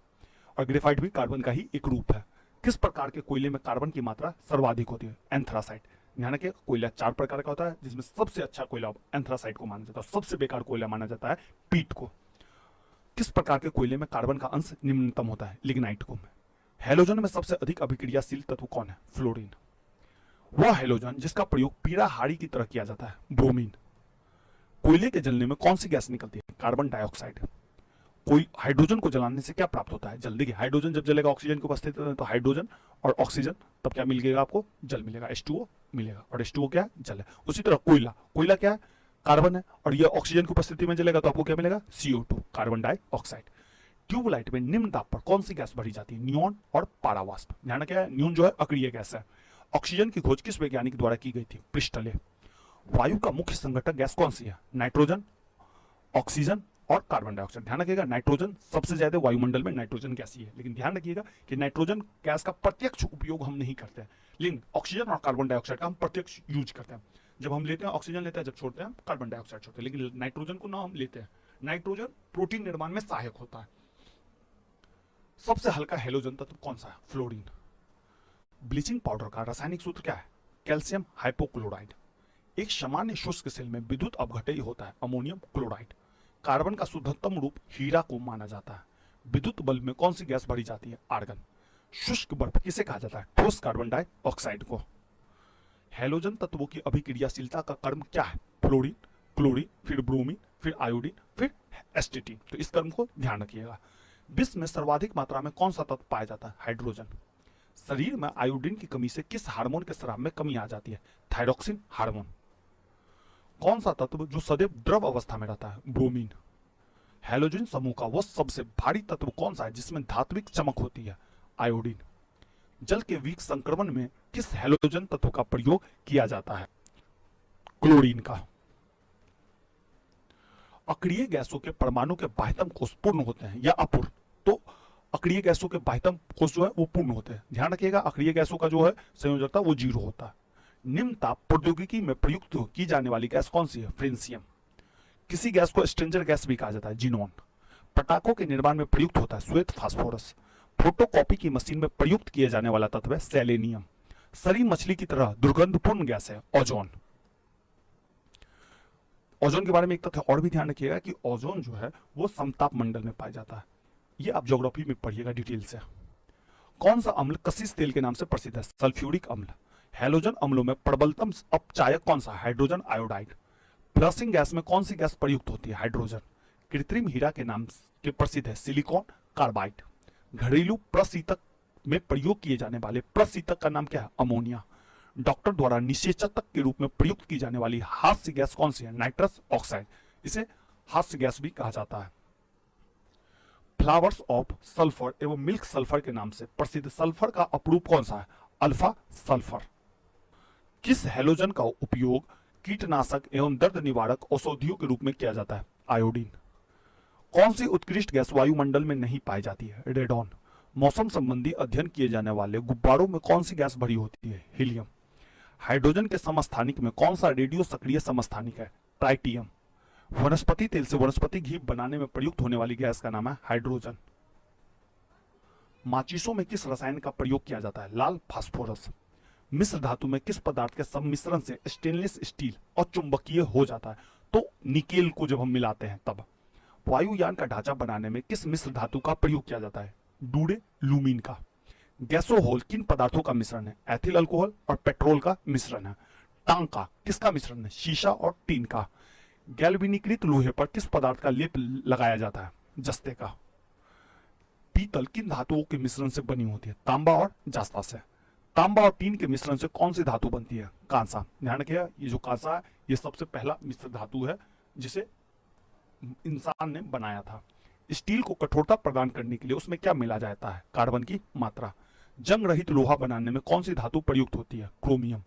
और ग्रेफाइट भी कार्बन का ही एक रूप है। किस प्रकार के कोयले में कार्बन की मात्रा सर्वाधिक होती है? एंथ्रासाइट। ध्यान रखिए कोयला 4 प्रकार का होता है जिसमें सबसे अच्छा कोयला एंथ्रासाइट को माना जाता है, सबसे बेकार कोयला माना जाता है पीट को। किस प्रकार के कोयले में कार्बन का अंश निम्नतम होता है? लिग्नाइट को। हैलोजन में सबसे अधिक अभिक्रियाशील तत्व कौन है? फ्लोरीन। वह हैलोजन जिसका प्रयोग पीड़ा हाड़ी की तरह किया जाता है? ब्रोमीन। कोयले के जलने में कौन सी गैस निकलती है? Carbon dioxide. कोई हाइड्रोजन को जलाने से क्या प्राप्त होता है? जल। देखिए हाइड्रोजन जब जलेगा ऑक्सीजन की उपस्थिति में तो हाइड्रोजन और ऑक्सीजन, तब क्या मिलेगा आपको? जल मिलेगा, H2O मिलेगा। और H2O क्या है? जल है। उसी तरह कोयला, कोयला क्या है? कार्बन है। और यह ऑक्सीजन की उपस्थिति में जलेगा तो आपको क्या मिलेगा? CO2 carbon dioxide. ट्यूबलाइट में निम्न दाब पर कौन सी गैस भरी जाती है? नियॉन और पारावास्प। ध्यान रखिए नियॉन जो है अक्रिय गैस है। ऑक्सीजन की खोज किस वैज्ञानिक द्वारा की गई थी? प्रिस्टले। वायु का मुख्य संघटक गैस कौन सी है? नाइट्रोजन, ऑक्सीजन और कार्बन डाइऑक्साइड। ध्यान रखिएगा नाइट्रोजन सबसे ज्यादा वायुमंडल में नाइट्रोजन गैस ही है, लेकिन ध्यान रखिएगा कि नाइट्रोजन गैस का प्रत्यक्ष उपयोग हम नहीं करते हैं, लेकिन ऑक्सीजन और कार्बन डाइऑक्साइड का हम प्रत्यक्ष यूज करते हैं। जब हम लेते हैं ऑक्सीजन लेते हैं, जब छोड़ते हैं कार्बन डाइऑक्साइड छोड़ते हैं, लेकिन नाइट्रोजन को ना हम लेते हैं। नाइट्रोजन प्रोटीन निर्माण में सहायक होता है। सबसे हल्का हैलोजन तत्व कौन सा है? फ्लोरीन। ब्लीचिंग पाउडर का रासायनिक सूत्र क्या है? Calcium hypochloride. एक सामान्य शुष्क सेल में विद्युत अपघटन होता है? Ammonium chloride. कार्बन का शुद्धतम रूप हीरा को माना जाता है। विद्युत बल्ब में कौन सी गैस भरी जाती है? आर्गन। शुष्क बर्फ किसे कहा जाता है? ठोस कार्बन डाइऑक्साइड को। हैलोजन तत्वों की अभिक्रियाशीलता का क्रम क्या है? फ्लोरीन, क्लोरीन, फिर ब्रोमीन, फिर आयोडीन, फिर एस्टेटीन। तो इस क्रम को ध्यान रखिएगा। विश्व में सर्वाधिक मात्रा में कौन सा तत्व पाया जाता है? हाइड्रोजन। शरीर में आयोडीन की कमी से किस हार्मोन के स्राव में कमी आ जाती है? Thyroxine hormone. कौन सा तत्व जो सदैव द्रव अवस्था में रहता है? ब्रोमीन। हैलोजन समूह का वह सबसे भारी तत्व कौन सा है जिसमें धात्विक चमक होती है? आयोडीन। जल के वीक संक्रमण में किस हैलोजन तत्व का प्रयोग किया जाता है? क्लोरीन का। अक्रिय गैसों के परमाणु के बाह्यतम कोष पूर्ण होते हैं या अपूर्ण? तो अक्रिय गैसों के बाह्यतम कोष जो है वो पूर्ण होते हैं। ध्यान रखिएगा, अक्रिय गैसों का जो है संयोजकता वो 0 होता है। निम्न ताप प्रौद्योगिकी में प्रयुक्त की जाने वाली गैस कौन सी है? फ्रेंसियम। किसी गैस को स्ट्रेंजर गैस भी कहा जाता है, जिनोन। पटाखों के निर्माण में प्रयुक्त होता है श्वेत फास्फोरस। फोटोकॉपी की मशीन में प्रयुक्त किया जाने वाला तत्व है सेलेनियम। सरी मछली की तरह दुर्गंधपूर्ण गैस है ओजोन। ओजोन के बारे में एक तथ्य और भी ध्यान रखिएगा कि ओजोन जो है वो समताप मंडल में पाया जाता है। ये आप ज्योग्राफी में पढ़िएगा डिटेल से। कौन सा अम्ल कशिश तेल के नाम से प्रसिद्ध है? सल्फ्यूरिक अम्ल। हैलोजन अम्लों में प्रबलतम अपचायक कौन सा? Hydrogen iodide. फ्लशिंग गैस में कौन सी गैस प्रयुक्त होती है? हाइड्रोजन। कृत्रिम हीरा के नाम के प्रसिद्ध है सिलिकॉन कार्बाइड। घरेलू प्रशीतक में प्रयोग किए जाने वाले प्रशीतक का नाम क्या है? अमोनिया। डॉक्टर द्वारा निषेचक के रूप में प्रयुक्त की जाने वाली हास्य गैस कौन सी है? Nitrous oxide. इसे हास्य गैस भी कहा जाता है। फ्लावर्स ऑफ सल्फर एवं मिल्क सल्फर के नाम से प्रसिद्ध सल्फर का अपरूप कौन सा है? Alpha sulphur. किस हैलोजन का उपयोग कीटनाशक एवं दर्द निवारक औषधियों के रूप में किया जाता है? आयोडीन। कौन सी उत्कृष्ट गैस वायुमंडल में नहीं पाई जाती है? रेडॉन। मौसम संबंधी अध्ययन किए जाने वाले गुब्बारों में कौन सी गैस भरी होती है? हीलियम। हाइड्रोजन के समस्थानिक में कौन सा रेडियो सक्रिय समस्थानिक है? ट्राइटियम। वनस्पति तेल से वनस्पति घी बनाने में प्रयुक्त होने वाली गैस का नाम है हाइड्रोजन। माचिसों में किस रसायन का प्रयोग किया जाता है? लाल फास्फोरस। मिश्र धातु में किस पदार्थ के सम्मिश्रण से स्टेनलेस स्टील अचुंबकीय हो जाता है? तो निकेल को जब हम मिलाते हैं तब। वायुयान का ढांचा बनाने में किस मिश्र धातु का प्रयोग किया जाता है? डूडे लूमीन का। गैसोहोल किन पदार्थों का मिश्रण है? एथिल अल्कोहल और पेट्रोल का मिश्रण है। टांका किसका मिश्रण है? शीशा और टीन का। गैल्वेनीकृत लोहे पर किस पदार्थ का लेप लगाया जाता है? जस्ते का। पीतल किन धातुओं के मिश्रण से बनी होती है? तांबा और जास्ता से। तांबा और टीन के मिश्रण से कौन सी धातु बनती है? कांसा। ध्यान रखिएगा, ये जो कांसा है ये सबसे पहला मिश्र धातु है जिसे इंसान ने बनाया था। स्टील को कठोरता प्रदान करने के लिए उसमें क्या मिला जाता है? कार्बन की मात्रा। जंग रहित लोहा बनाने में कौन सी धातु प्रयुक्त होती है? क्रोमियम।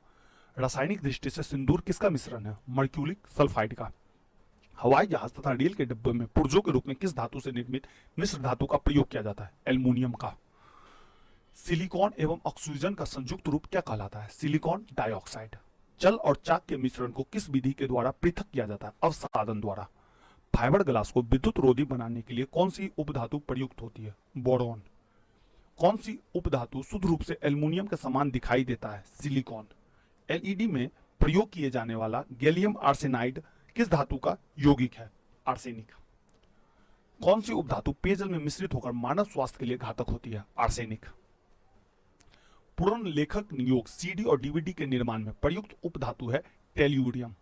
रासायनिक दृष्टि से सिंदूर किसका मिश्रण है? मर्क्यूरिक सल्फाइड का। हवाई जहाज तथा रेल के डिब्बे में पुर्जों के रूप में किस धातु से निर्मित मिश्र धातु का प्रयोग किया जाता है? एल्युमिनियम का। सिलिकॉन एवं ऑक्सीजन का संयुक्त रूप क्या कहलाता है? Silicon dioxide. जल और चाक के मिश्रण को किस विधि के द्वारा पृथक किया जाता है? अवसादन द्वारा। फाइबर ग्लास को विद्युत रोधी बनाने के लिए कौन सी उपधातु प्रयुक्त होती है? बोरॉन। कौन सी उपधातु शुद्ध रूप से एल्युमिनियम के समान दिखाई देता है? सिलिकॉन। एलईडी में प्रयोग किए जाने वाला गैलियम आर्सेनाइड किस धातु का यौगिक है? आर्सेनिक। कौन सी उपधातु पेयजल में मिश्रित होकर मानव स्वास्थ्य के लिए घातक होती है? आर्सेनिक। पूर्ण लेखक नियोग सीडी और डीवीडी के निर्माण में प्रयुक्त उपधातु है टेल्यूरियम।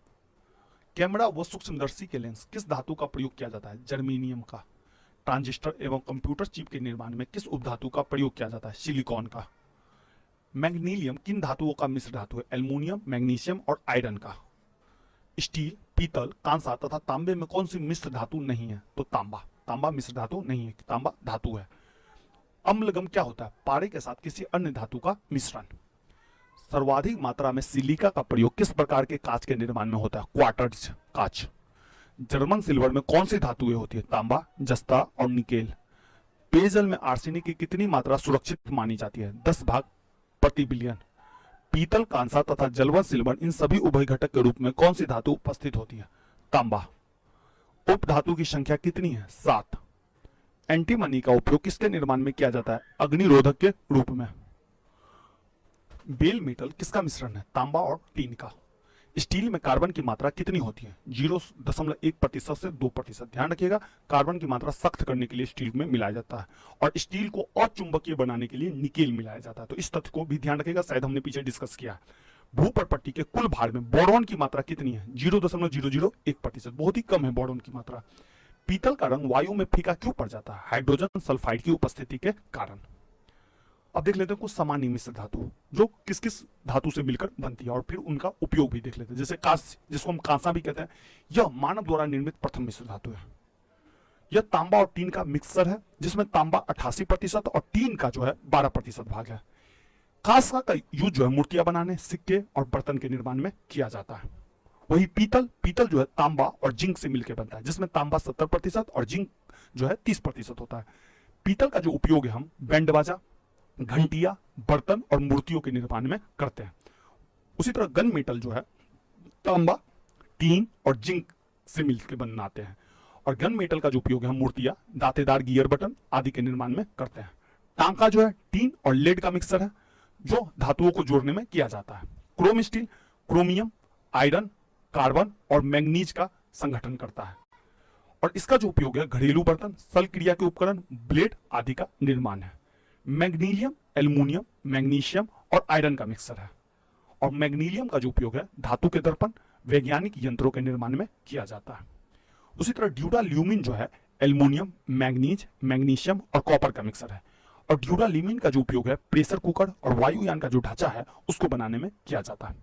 कैमरा व सूक्ष्मदर्शी के लेंस किस धातु का प्रयोग किया जाता है? जर्मेनियम का। ट्रांजिस्टर एवं कंप्यूटर चिप के निर्माण में किस उपधातु का प्रयोग किया जाता है? सिलिकॉन का। मैग्नीशियम किन धातुओं का मिश्र धातु है? एल्युमिनियम, मैग्नीशियम और आयरन का। स्टील, पीतल, कांसा तथा तांबे में कौन सी मिश्र धातु नहीं है? तो तांबा। तांबा मिश्र धातु नहीं है, तांबा धातु है। अम्लगम क्या होता है? पारे के साथ किसी अन्य धातु का मिश्रण। सर्वाधिक मात्रा में सिलिका का प्रयोग किस प्रकार के कांच के निर्माण में होता है? क्वार्ट्ज कांच। जर्मन सिल्वर में कौन सी धातुएं होती है? तांबा, जस्ता और निकेल। पेयजल में आर्सेनिक की कितनी मात्रा सुरक्षित मानी जाती है? 10 भाग प्रति बिलियन। पीतल, कांसा तथा जलवन सिल्वर इन सभी उभय घटक के रूप में कौन सी धातु उपस्थित होती है? तांबा। उप धातु की संख्या कितनी है? 7। एंटीमनी का उपयोग किसके निर्माण में किया जाता है? अग्निरोधक के रूप में। बेल मेटल किसका मिश्रण है? तांबा और टीन का। स्टील में कार्बन की मात्रा कितनी होती है? 0.1% से 2%। ध्यान रखिएगा, कार्बन की मात्रा सख्त करने के लिए स्टील में मिलाया जाता है और स्टील को अचुंबकीय बनाने के लिए निकेल मिलाया जाता है। तो इस तथ्य को भी ध्यान रखिएगा, शायद हमने पीछे डिस्कस किया। भूपर्पट्टी के कुल भार में बोरॉन की मात्रा कितनी है? 0.001%। बहुत ही कम है बोरॉन की मात्रा। पीतल का रंग वायु में फीका क्यों पड़ जाता है? हाइड्रोजन सल्फाइड की उपस्थिति के कारण। अब देख लेते हैं कुछ सामान्य मिश्र धातु जो किस किस धातु से मिलकर बनती है और फिर उनका उपयोग भी देख लेते हैं। जैसे कांस्य, जिसको हम कांसा भी कहते हैं, यह मानव द्वारा निर्मित प्रथम मिश्र धातु है। यह तांबा और टीन का मिक्सर है जिसमें तांबा 88% और टीन का जो है 12% भाग है। कांसा का यूज जो है मूर्तियां बनाने, सिक्के और बर्तन के निर्माण में किया जाता है। वही पीतल जो है तांबा और जिंक से मिलकर बनता है, जिसमें तांबा 70% और जिंक जो है 30% होता है। पीतल का जो उपयोग है हम बैंड बाजा, घंटिया, बर्तन और मूर्तियों के निर्माण में करते हैं। उसी तरह गन मेटल जो है तांबा, टीन और जिंक से मिलकर बनाते हैं। और गन मेटल का जो उपयोग है हम मूर्तियां, दांतेदार गियर बटन आदि के निर्माण में करते हैं। टांका जो है टीन और लेड का मिक्सर है जो धातुओं को जोड़ने में किया जाता है। Chrome steel chromium, iron, carbon और मैग्नीज का संगठन करता है। और इसका जो उपयोग है घरेलू बर्तन, सल क्रिया के उपकरण, ब्लेड आदि का निर्माण है। मैग्नीशियम, एल्युमिनियम, मैग्नीशियम और आयरन का मिक्सर है। और मैग्नीशियम का जो उपयोग है धातु के दर्पण, वैज्ञानिक यंत्रों के निर्माण में किया जाता है। उसी तरह ड्यूराल्यूमिन जो है एल्युमिनियम, मैग्नीज, मैग्नीशियम और कॉपर का मिक्सर है। और ड्यूराल्यूमिन का जो उपयोग है प्रेशर कुकर और वायुयान का जो ढांचा है उसको बनाने में किया जाता है।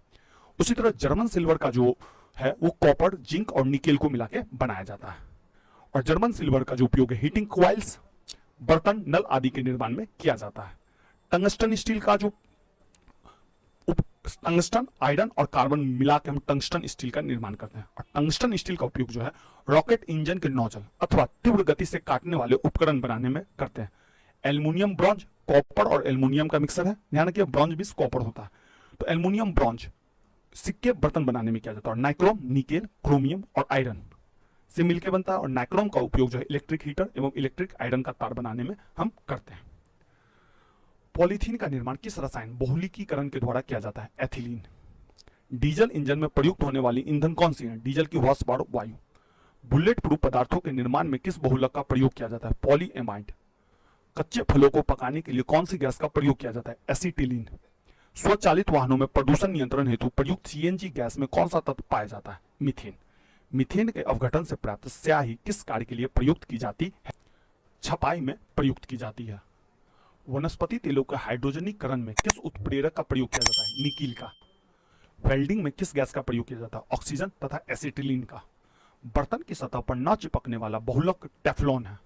उसी तरह जर्मन सिल्वर का जो है वो कॉपर, जिंक और निकेल को मिला के बनाया जाता है। और जर्मन सिल्वर का जो उपयोग है हीटिंग कॉइल्स, बर्तन, नल आदि के निर्माण में किया जाता है। टंगस्टन स्टील का जो टंगस्टन, आयरन और कार्बन मिला के हम टंगस्टन स्टील का निर्माण करते हैं। और टंगस्टन स्टील का उपयोग जो है रॉकेट इंजन के नोजल अथवा तीव्र गति से काटने वाले उपकरण बनाने में करते हैं। एल्युमिनियम, ब्रॉन्ज, कॉपर और एल्युमिनियम का मिक्सर है। ध्यान रखिए ब्रॉन्ज भी कॉपर होता है। तो एल्युमिनियम, ब्रॉन्ज सिक्के, बर्तन बनाने में किया जाता है। और नाइक्रोम, निकेल, क्रोमियम और आयरन से मिलकर बनता है। और नाइक्रोम का उपयोग जो है इलेक्ट्रिक हीटर एवं इलेक्ट्रिक आयरन का तार बनाने में हम करते हैं। पॉलीथीन का निर्माण किस रसायन बहुलकीकरण के द्वारा किया जाता है? एथिलीन। डीजल इंजन में प्रयुक्त होने वाली ईंधन कौन सी है? डीजल की हॉर्स पावर वायु। बुलेट प्रूफ पदार्थों के निर्माण में किस बहुलक का प्रयोग किया जाता है? पॉलीएमाइड। कच्चे फलों को पकाने के लिए कौन सी गैस का प्रयोग किया जाता है? एसिटिलीन। स्वचालित वाहनों में प्रदूषण नियंत्रण हेतु प्रयुक्त सीएनजी गैस में कौन सा तत्व पाया जाता है? मीथेन। मीथेन के अवघटन से प्राप्त स्याही किस कार्य के लिए प्रयुक्त की जाती है? छपाई में प्रयुक्त की जाती है। वनस्पति तेलों के हाइड्रोजनीकरण में किस उत्प्रेरक का प्रयोग किया जाता है? निकील का। वेल्डिंग में किस गैस का प्रयोग किया जाता है? ऑक्सीजन तथा एसिटिलीन का। बर्तन की सतह पर न चिपकने वाला बहुलक टेफ्लॉन है।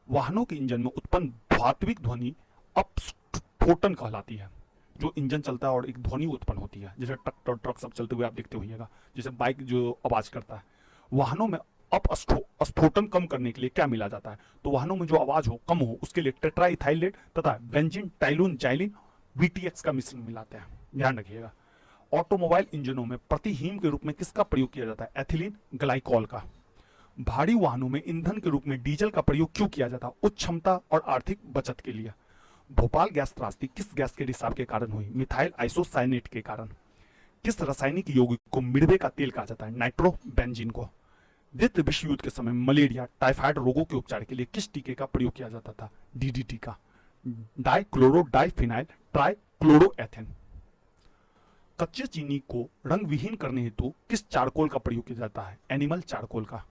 वाहनों के इंजन में उत्पन्न धात्विक ध्वनि अपस्फोटन कहलाती है। जो इंजन चलता है और एक ध्वनि उत्पन्न होती है, जैसे ट्रक सब चलते हुए आप देखते होइएगा, जैसे बाइक जो आवाज करता है। वाहनों में अपस्फोटन कम करने के लिए क्या मिला जाता है? तो वाहनों में जो आवाज हो कम हो उसके लिए टेट्राइथाइल लेड तथा बेंजीन, टाइलून, जाइलिन, बीटीएक्स का मिश्रण मिलाते हैं। ध्यान रखिएगा। ऑटोमोबाइल इंजनों में प्रतिहीम के रूप में किसका प्रयोग किया जाता है? एथिलीन ग्लाइकॉल का। भारी वाहनों में ईंधन के रूप में डीजल का प्रयोग क्यों किया जाता है? उच्च क्षमता और आर्थिक बचत के लिए। भोपाल गैस त्रासदी किस गैस के रिसाव के कारण हुई? मिथाइल आइसोसाइनेट के कारण। किस रासायनिक यौगिक को मिड़वे का तेल कहा जाता है? नाइट्रोबेंजीन को। द्वितीय विश्व युद्ध के समय मलेरिया, टाइफाइड रोगों के उपचार के लिए किस टीके का प्रयोग किया जाता था? डीडीटी का। Dichloro diphenyl trichloroethane. कच्चे चीनी को रंग विहीन करने हेतु किस चारकोल का प्रयोग किया जाता है? एनिमल चारकोल का।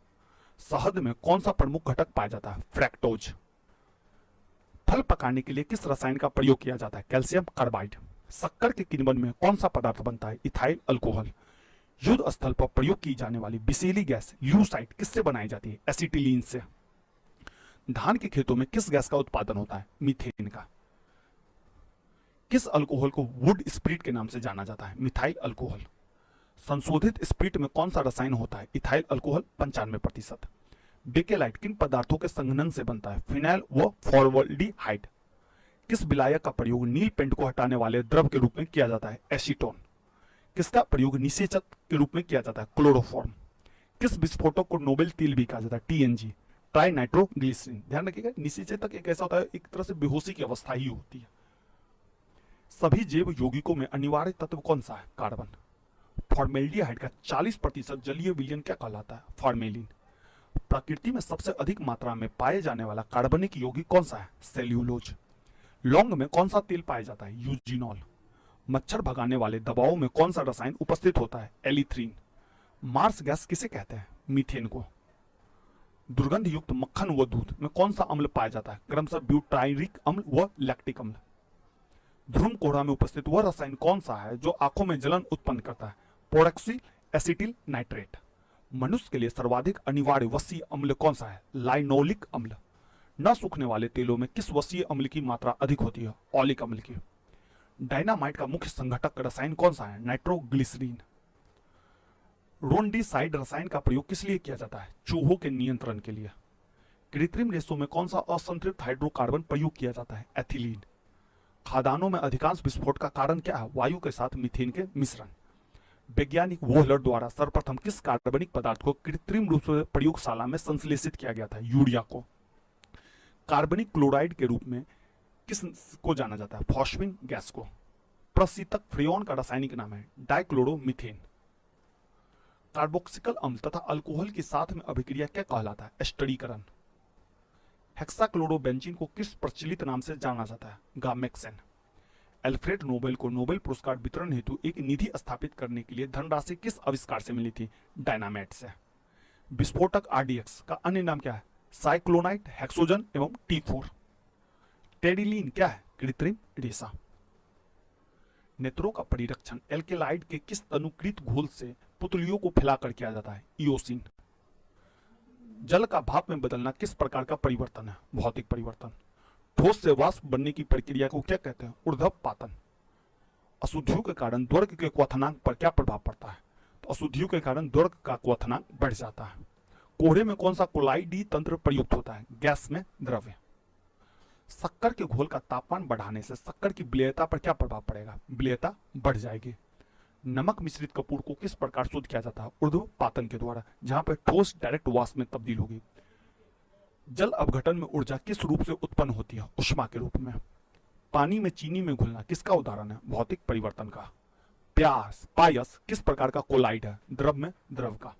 शहद में कौन सा प्रमुख घटक पाया जाता है? फ्रैक्टोज। फल पकाने के लिए किस रसायन का प्रयोग किया जाता है? Calcium carbide. शक्कर के किण्वन में कौन सा पदार्थ बनता है? Ethyl alcohol. युद्ध स्थल पर प्रयोग की जाने वाली विषैली गैस ल्यूसाइड किससे बनाई जाती है? एसिटिलीन से। धान के खेतों में किस गैस का उत्पादन होता है? मीथेन का। किस अल्कोहल को वुड स्प्रिट के नाम से जाना जाता है? Methyl alcohol. संशोधित स्प्रिट में कौन सा रसायन होता है? Ethyl alcohol 95%। बेकेलाइट किन पदार्थों के संघनन से बनता है? फिनाइल व फॉर्मल्डिहाइड। किस विलायक का प्रयोग नील पेंट को हटाने वाले द्रव के रूप में किया जाता है? एसीटोन। किसका प्रयोग निषेचक के रूप में किया जाता है? क्लोरोफॉर्म। किस विस्फोटक को नोबेल तेल भी कहा जाता है? TNG, tri nitroglycerine. ध्यान रखिएगा निषेचक एक ऐसा होता है, एक तरह से बेहोशी की अवस्था ही होती है। सभी जैव यौगिकों में अनिवार्य तत्व कौन सा है? कार्बन। फॉर्मेल्डिहाइड का 40% जलीय विलयन क्या कहलाता है? फॉर्मेलिन। प्रकृति में सबसे अधिक मात्रा में पाए जाने वाला कार्बनिक यौगिक कौन सा है? सेल्यूलोज। लौंग में कौन सा तेल पाया जाता है? यूजिनॉल। मच्छर भगाने वाले दवाओं में कौन सा रसायन उपस्थित होता है? एलिथ्रीन। मार्स गैस किसे कहते हैं? मीथेन को। दुर्गंध युक्त मक्खन व दूध में कौन सा अम्ल पाया जाता है? क्रमशः ब्यूटायरिक अम्ल व लैक्टिक अम्ल। ध्रुम कोहरा में उपस्थित वह रसायन कौन सा है जो आंखों में जलन उत्पन्न करता है? पोरॉक्सी एसिटिल नाइट्रेट। मनुष्य के लिए सर्वाधिक अनिवार्य वसीय अम्ल कौन सा है? लाइनोलिक अम्ल। न सूखने वाले तेलों में किस वसीय अम्ल की मात्रा अधिक होती है? ऑलिक अम्ल की। डायनामाइट का मुख्य संघटक रसायन कौन सा है? नाइट्रोग्लिसरीन। रोडेंटिसाइड रसायन का प्रयोग किस लिए किया जाता है? चूहों के नियंत्रण के लिए। कृत्रिम रेशों में कौन सा असंतृप्त हाइड्रोकार्बन प्रयोग किया जाता है? एथिलीन। खदानों में अधिकांश विस्फोट का कारण क्या है? वायु के साथ मीथेन के मिश्रण। वैज्ञानिक वोहलर द्वारा सर्वप्रथम किस कार्बनिक पदार्थ को कृत्रिम रूप से प्रयोगशाला में संश्लेषित किया गया था? यूरिया को। कार्बनिक क्लोराइड के रूप में किस को जाना जाता है? फॉस्फिन गैस को। प्रशीतक फ्रेयॉन का रासायनिक नाम है? डाइक्लोरोमीथेन। कार्बोक्सिल अम्ल तथा अल्कोहल के साथ में अभिक्रिया क्या कहलाता है? एस्टरीकरण। हेक्साक्लोरोबेंजीन को किस प्रचलित नाम से जाना जाता है? गामेक्सेन। अल्फ्रेड नोबेल को नोबेल पुरस्कार वितरण हेतु एक निधि स्थापित करने के लिए धनराशि किस आविष्कार से मिली थी? डायनामाइट से। विस्फोटक आरडीएक्स का अन्य नाम क्या है? साइक्लोनाइट, हेक्सोजन एवं T4। टेरिलीन क्या है? कृत्रिम रेशा। नेत्रों का परिरक्षण एल्केलाइड के किस तनुकृत घोल से पुतलियों को फैलाकर किया जाता है? इयोसिन। जल का भाप में बदलना किस प्रकार का परिवर्तन है? भौतिक परिवर्तन। ठोस से वाष्प बनने की प्रक्रिया को क्या कहते हैं? ऊर्ध्वपातन। अशुद्धियों के कारण द्रव्य के क्वथनांक पर क्या प्रभाव पड़ता है? तो अशुद्धियों के कारण द्रव्य का क्वथनांक बढ़ जाता है। कोहरे में कौन सा कोलाइडी तंत्र प्रयुक्त होता है? गैस में द्रव्य। शक्कर के घोल का तापमान बढ़ाने से शक्कर की विलेयता पर क्या प्रभाव पड़ेगा? विलेयता बढ़ जाएगी। नमक मिश्रित कपूर को किस प्रकार शुद्ध किया जाता है? ऊर्ध्वपातन के द्वारा, जहां पर ठोस डायरेक्ट वाष्प में तब्दील होगी। जल अपघटन में ऊर्जा किस रूप से उत्पन्न होती है? ऊष्मा के रूप में। पानी में चीनी में घुलना किसका उदाहरण है? भौतिक परिवर्तन का। पायस किस प्रकार का कोलाइड है? द्रव में द्रव का।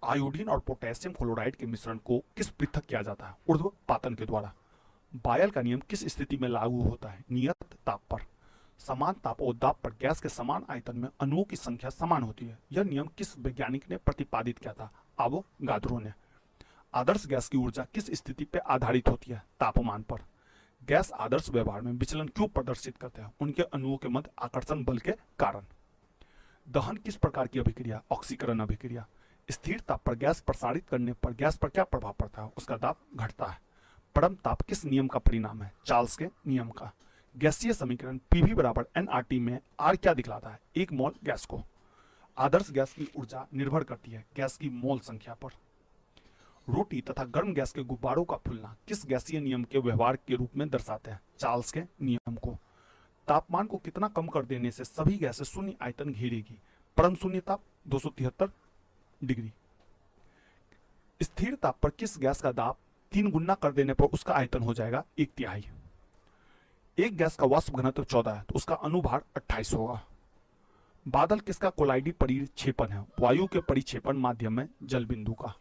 आयोडीन और पोटेशियम क्लोराइड के मिश्रण को किस पृथक किया जाता है? ऊर्ध्वपातन के द्वारा। बायल का नियम किस स्थिति में लागू होता है? नियत ताप पर। समान ताप और दाब पर गैस के समान आयतन में अणुओं की संख्या समान होती है। यह नियम किस वैज्ञानिक ने प्रतिपादित किया था? आवोगाद्रो ने। आदर्श गैस की ऊर्जा किस स्थिति पर आधारित होती है? तापमान पर। गैस आदर्श व्यवहार में विचलन क्यों प्रदर्शित करते हैं? उनके अणुओं के मध्य आकर्षण बल के कारण। दहन किस प्रकार की अभिक्रिया? ऑक्सीकरण अभिक्रिया। स्थिर ताप पर गैस प्रसारित करने पर गैस पर क्या प्रभाव पड़ता है? उसका दाब घटता है। परम ताप किस नियम का परिणाम है? चार्ल्स के नियम का। गैसीय समीकरण PV बराबर nRT में R क्या दिखलाता है? एक मोल गैस को। आदर्श गैस की ऊर्जा निर्भर करती है गैस की मोल संख्या पर। रोटी तथा गर्म गैस के गुब्बारों का फूलना किस गैसीय नियम के व्यवहार के रूप में दर्शाते हैं? चार्ल्स के नियम को। तापमान को कितना कम कर देने से सभी गैसें शून्य आयतन घेरेगी? परम शून्य ताप 273 डिग्री। स्थिर ताप पर किस गैस का दाब 3 गुना कर देने पर उसका आयतन हो जाएगा 1/3। एक गैस का वाष्प घनत्व 14 है तो उसका अनुभार 28 होगा। बादल किसका कोलाइडी परिक्षेपण है? वायु के परिक्षेपण माध्यम में जल बिंदु का।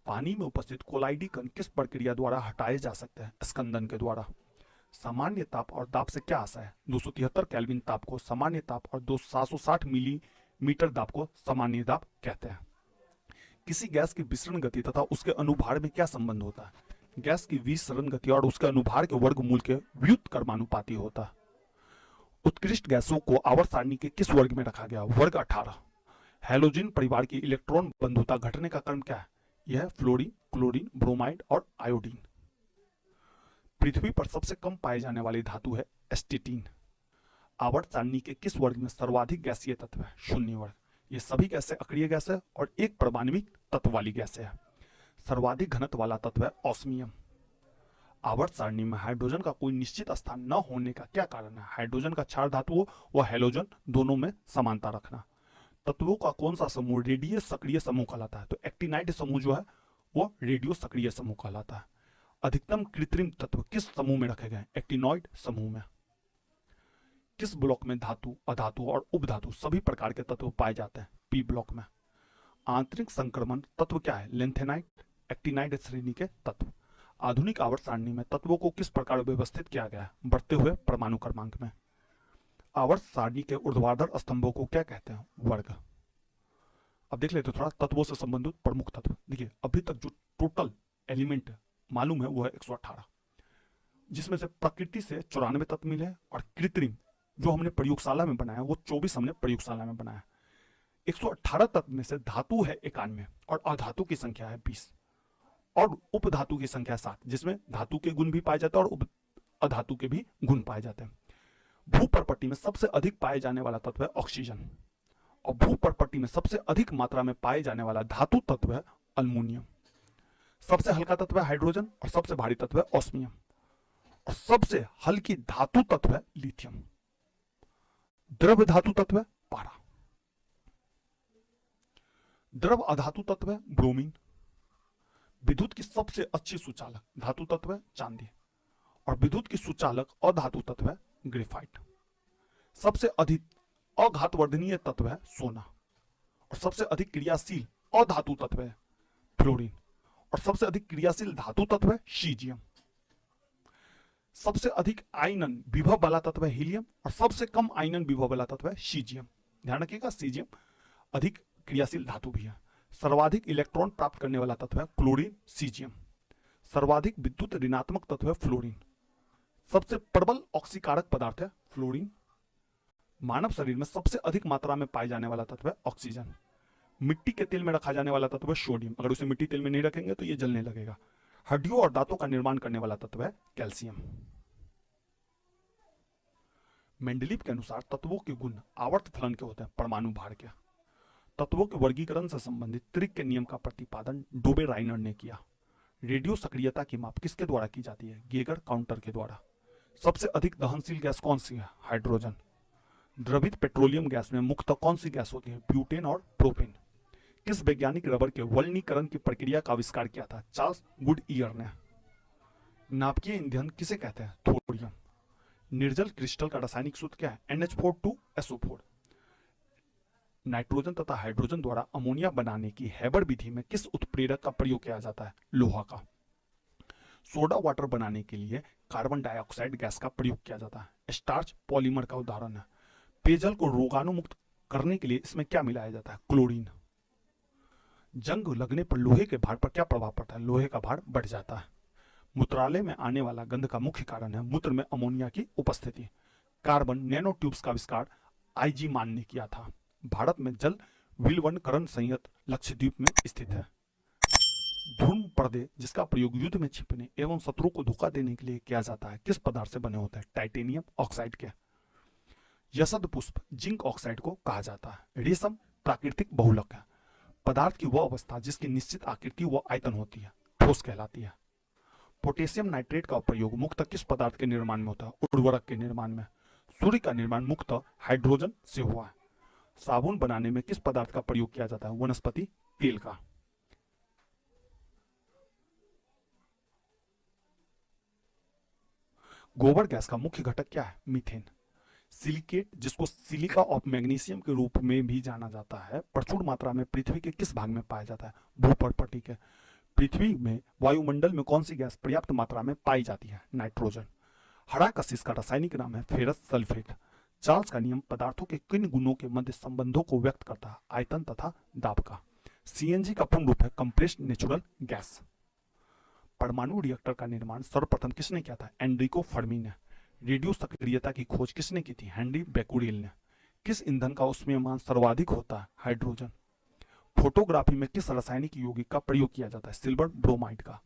पानी में उपस्थित कोलाइडी कण किस प्रक्रिया द्वारा हटाए जा सकते हैं? स्कंदन के द्वारा। सामान्य ताप और दाब से क्या आशा है? 273 केल्विन ताप को सामान्य ताप और 760 मिलीमीटर दाब को सामान्य दाब कहते हैं। किसी गैस की विसरण गति तथा उसके अनुभार में क्या संबंध होता है? गैस की विसरण गति और उसके अनुभार के वर्गमूल के व्युत्क्रमानुपाती होता है। उत्कृष्ट गैसों को आवर्त सारणी के किस वर्ग में रखा गया? वर्ग 18। हैलोजन परिवार की इलेक्ट्रॉन बंधुता घटने का क्रम क्या है? यह फ्लोरीन, क्लोरीन, ब्रोमाइड और आयोडीन। पृथ्वी पर सबसे कम पाए जाने वाली धातु है एस्टेटीन। आवर्त सारणी के किस वर्ग में सर्वाधिक गैसीय तत्व है? शून्य वर्ग। ये सभी गैसें अक्रिय गैस है और एक परमाणविक तत्व वाली गैस है। सर्वाधिक घनत्व वाला तत्व है ऑस्मियम। आवर्त सारणी में हाइड्रोजन का कोई निश्चित स्थान न होने का क्या कारण है? हाइड्रोजन का क्षार धातु व हैलोजन दोनों में समानता रखना। तत्वों का कौन सा समूह रेडियो सक्रिय समूह कहलाता है? तो एक्टिनाइड समूह जो है वो रेडियो सक्रिय समूह कहलाता है। अधिकतम कृत्रिम तत्व किस समूह में रखे गए? एक्टिनॉइड समूह में। किस ब्लॉक में धातु, अधातु और उपधातु सभी प्रकार के तत्व पाए जाते हैं? P ब्लॉक में। आंतरिक संक्रमण तत्व क्या है? लेंथेनाइड, एक्टिनाइड श्रेणी के तत्व। आधुनिक आवर्त सारणी में तत्वों को किस प्रकार व्यवस्थित किया गया है? बढ़ते हुए परमाणु क्रमांक में। आवर्त सारणी के ऊर्ध्वाधर स्तंभों को क्या कहते हैं? वर्ग। अब देख लेते थोड़ा तत्वों से संबंधित प्रमुख तत्व। देखिए अभी तक जो टोटल एलिमेंट मालूम है वो है 118, जिसमें से प्रकृति से 94 तत्व मिले और कृत्रिम जो हमने प्रयोगशाला में बनाया वो 24 हमने प्रयोगशाला में बनाया। 118 तत्व में से धातु है 91 और अधातु की संख्या है 20 और उपधातु की संख्या 7, जिसमें धातु के गुण भी पाए जाते हैं और अधातु के भी गुण पाए जाते हैं। भूपर्पट्टी में सबसे अधिक पाए जाने वाला तत्व है ऑक्सीजन और भूपर्पट्टी में सबसे अधिक मात्रा में पाए जाने वाला धातु तत्व है अल्मुनियम। सबसे हल्का तत्व है हाइड्रोजन और सबसे भारी तत्व है ऑस्मियम और सबसे हल्की धातु तत्व है लिथियम। द्रव धातु तत्व है पारा। द्रव अधातु तत्व है ब्रोमीन। विद्युत की सबसे अच्छी सुचालक धातु तत्व है चांदी और विद्युत की सुचालक अधातु तत्व है ग्रेफाइट। सबसे अधिक अघातवर्धनीय तत्व है सोना और सबसे अधिक क्रियाशील अधातु तत्व है फ्लोरीन और सबसे अधिक क्रियाशील धातु तत्व है सीजियम। सबसे अधिक आयनन विभव वाला तत्व है हीलियम और सबसे कम आयनन विभव वाला तत्व है सीजियम। ध्यान रखिएगा, सीजियम अधिक क्रियाशील धातु भी है। सर्वाधिक इलेक्ट्रॉन प्राप्त करने वाला तत्व है क्लोरीन सीजियम। सर्वाधिक विद्युत ऋणात्मक तत्व है फ्लोरीन। सबसे प्रबल ऑक्सीकारक पदार्थ है फ्लोरीन। मानव शरीर में सबसे अधिक मात्रा में पाए जाने वाला तत्व है ऑक्सीजन। मिट्टी के तेल में रखा जाने वाला तत्व है सोडियम। अगर उसे मिट्टी तेल में नहीं रखेंगे तो ये जलने लगेगा। हड्डियों और दांतों का निर्माण करने वाला तत्व है कैल्शियम। मेंडलीव के अनुसार तत्वों के गुण आवर्त फलन के होते हैं, परमाणु भार के। तत्वों के वर्गीकरण से संबंधित त्रिक के नियम का प्रतिपादन डोबे राइनर ने किया। रेडियो सक्रियता की माप किसके द्वारा की जाती है? गेगर काउंटर के द्वारा। सबसे अधिक दहनशील गैस कौन सी है? हाइड्रोजन। द्रवित पेट्रोलियम गैस में मुख्यतः कौन सी गैस होती है? ब्यूटेन और प्रोपेन। किस वैज्ञानिक रबर के वल्नीकरण की प्रक्रिया का आविष्कार किया था? चार्ल्स गुडईयर ने। नाभिकीय ईंधन किसे कहते हैं? थोरियम। निर्जल क्रिस्टल का रासायनिक सूत्र क्या है? NH4 2SO4। नाइट्रोजन तथा हाइड्रोजन द्वारा अमोनिया बनाने की हैबर विधि में किस उत्प्रेरक का प्रयोग किया जाता है? लोहा का। सोडा वाटर बनाने के लिए कार्बन डाइऑक्साइड गैस का प्रयोग किया जाता है। स्टार्च पॉलीमर का उदाहरण है। पेयजल को रोगाणुमुक्त करने के लिए इसमें क्या मिलाया जाता है? क्लोरीन। जंग लगने पर लोहे के भार पर क्या प्रभाव पड़ता है? लोहे का भार बढ़ जाता है। मूत्रालय में आने वाला गंध का मुख्य कारण है मूत्र में अमोनिया की उपस्थिति। कार्बन नैनो ट्यूब्स का आविष्कार IG मान ने किया था। भारत में जल विलवनकरण संयंत्र लक्षद्वीप में स्थित है। धूम पर्दे जिसका प्रयोग युद्ध में छिपने एवं शत्रु को धोखा देने के लिए किया जाता है किस पदार्थ से बने होते हैं? टाइटेनियम ऑक्साइड के। यशद पुष्प जिंक ऑक्साइड को कहा जाता है। रेशम प्राकृतिक बहुलक है। पदार्थ की वह अवस्था जिसकी निश्चित आकृति व आयतन होती है ठोस कहलाती है। पोटेशियम नाइट्रेट का प्रयोग मुख्यतः किस पदार्थ के निर्माण में होता है? उर्वरक के निर्माण में। सूर्य का निर्माण मुख्यतः हाइड्रोजन से हुआ है। साबुन बनाने में किस पदार्थ का प्रयोग किया जाता है? वनस्पति तेल का। गोबर गैस का मुख्य घटक क्या है? मीथेन। सिलिकेट जिसको सिलिका ऑफ मैग्नीशियम के रूप में भी जाना जाता है प्रचुर मात्रा में पृथ्वी के किस भाग में पाया जाता है? भूपर्पटी के। पृथ्वी में वायुमंडल में कौन सी गैस पर्याप्त मात्रा में पाई जाती है? नाइट्रोजन। हरा कशिश का रासायनिक नाम है फेरस सल्फेट। चार्ल्स का नियम पदार्थों के किन गुणों के मध्य संबंधों को व्यक्त करता है? आयतन तथा दाब का। CNG का पूर्ण रूप है कंप्रेस्ड नेचुरल गैस। परमाणु रिएक्टर का निर्माण सर्वप्रथम किसने किया था? एनरिको फर्मी ने। रेडियो सक्रियता की खोज किसने की थी? हेनरी बेकुरेल ने। किस ईंधन का उसमें सर्वाधिक होता है? हाइड्रोजन। फोटोग्राफी में किस रासायनिक यौगिक का प्रयोग किया जाता है? सिल्वर ब्रोमाइड का।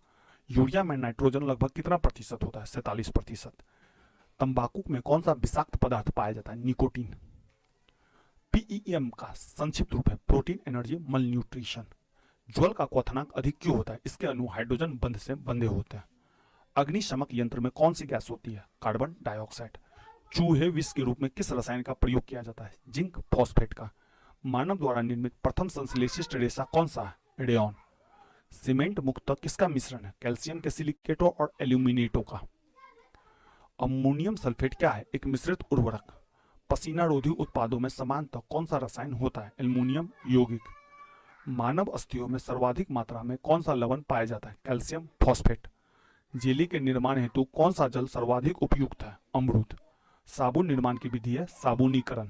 यूरिया में नाइट्रोजन लगभग कितना प्रतिशत होता है? 47%। तंबाकू में कौन सा विषाक्त पदार्थ पाया जाता है? निकोटीन। PEM का संक्षिप्त रूप है प्रोटीन एनर्जी मल न्यूट्रिशन। ज्वल का क्वथनांक अधिक क्यों होता है? इसके अणु हाइड्रोजन बंध से बंधे होते हैं। अग्निशमक यंत्र में कौन सी गैस होती है? Carbon dioxide. चूहे विष के रूप में किस रसायन का प्रयोग किया जाता है? जिंक फॉस्फेट का। मानव द्वारा निर्मित प्रथम संश्लेषित रेशा कौन सा है? रेयॉन। सीमेंट मुख्यतः किसका मिश्रण है? कैल्शियम के सिलिकेटों और एल्यूमिनेटों का। अमोनियम सल्फेट क्या है? एक मिश्रित उर्वरक। पसीना रोधी उत्पादों में समानतः कौन सा रसायन होता है? एल्युमिनियम यौगिक। मानव अस्थियों में सर्वाधिक मात्रा में कौन सा लवण पाया जाता है? Calcium phosphate. जेली के निर्माण हेतु कौन सा जल सर्वाधिक उपयुक्त है? अमृत। साबुन निर्माण की विधि है साबुनीकरण।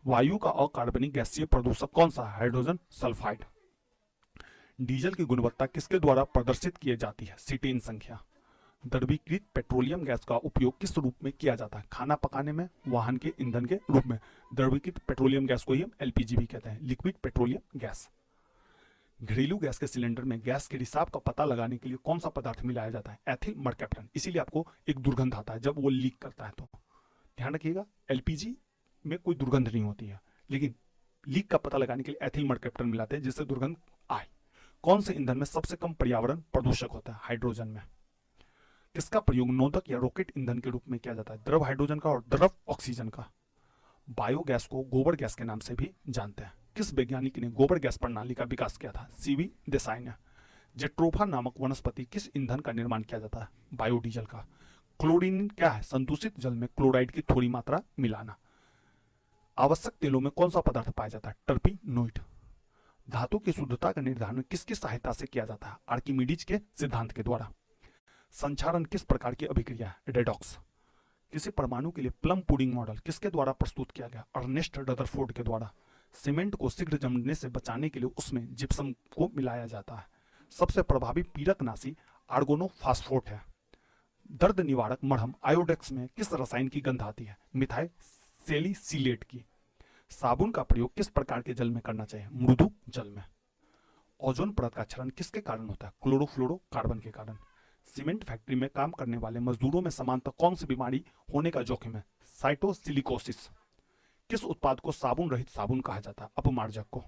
वायु का अकार्बनिक गैसीय प्रदूषक कौन सा? Hydrogen sulphide. डीजल की गुणवत्ता किसके द्वारा प्रदर्शित की जाती है? सीटेन संख्या। द्रवीकृत पेट्रोलियम गैस का उपयोग किस रूप में किया जाता है? खाना पकाने में, वाहन के ईंधन के रूप में। द्रवीकृत पेट्रोलियम गैस को ही हम LPG भी कहते हैं, लिक्विड पेट्रोलियम गैस। घरेलू गैस के सिलेंडर में गैस के रिसाव का पता लगाने के लिए कौन सा पदार्थ मिलाया जाता है? Ethyl mercaptan. इसीलिए आपको एक दुर्गंध आता है जब वो लीक करता है। तो ध्यान रखिएगा, LPG में कोई दुर्गंध नहीं होती है, लेकिन लीक का पता लगाने के लिए एथिल मरकैप्टन मिलाते हैं जिससे दुर्गंध आए। कौन से ईंधन में सबसे कम पर्यावरण प्रदूषक होता है? हाइड्रोजन में। किसका प्रयोग नोदक या रॉकेट ईंधन के रूप में किया जाता है? द्रव हाइड्रोजन का और द्रव ऑक्सीजन का। बायोगैस को गोबर गैस के नाम से भी जानते हैं। किस वैज्ञानिक ने गोबर गैस प्रणाली का विकास किया था? सीवी देसाई ने। जेट्रोफा नामक वनस्पति किस ईंधन का निर्माण किया जाता है? बायोडीजल का। क्लोरीन क्या है? संदूषित जल में क्लोराइड की थोड़ी मात्रा मिलाना। आवश्यक तेलों में कौन सा पदार्थ पाया जाता है? टर्पीनोइड। धातु की शुद्धता का निर्धारण किसकी सहायता से किया जाता है? आर्किमिडीज के सिद्धांत के द्वारा। संचारण किस प्रकार की अभिक्रिया है? रेडॉक्स। किसी परमाणु के लिए प्लम पुडिंग मॉडल किसके द्वारा प्रस्तुत किया गया? अर्नेस्ट रदरफोर्ड के द्वारा। सीमेंट को शीघ्र जमने से बचाने के लिए उसमें जिप्सम को मिलाया जाता है। सबसे प्रभावी पीड़कनाशी आर्गोनोफॉस्फेट है। दर्द निवारक मरहम आयोडेक्स में किस रसायन की गंध आती है? मिथाइल सैलिसिलेट की। साबुन का प्रयोग किस प्रकार के जल में करना चाहिए? मृदु जल में। ओजोन परत का क्षरण किसके कारण होता है? क्लोरोफ्लोरोकार्बन के कारण। सीमेंट फैक्ट्री में काम करने वाले मजदूरों में सामान्यतः कौन सी बीमारी होने का जोखिम है? साइटोसिलिकोसिस। किस उत्पाद को साबुन रहित साबुन कहा जाता है? अपमार्जक को।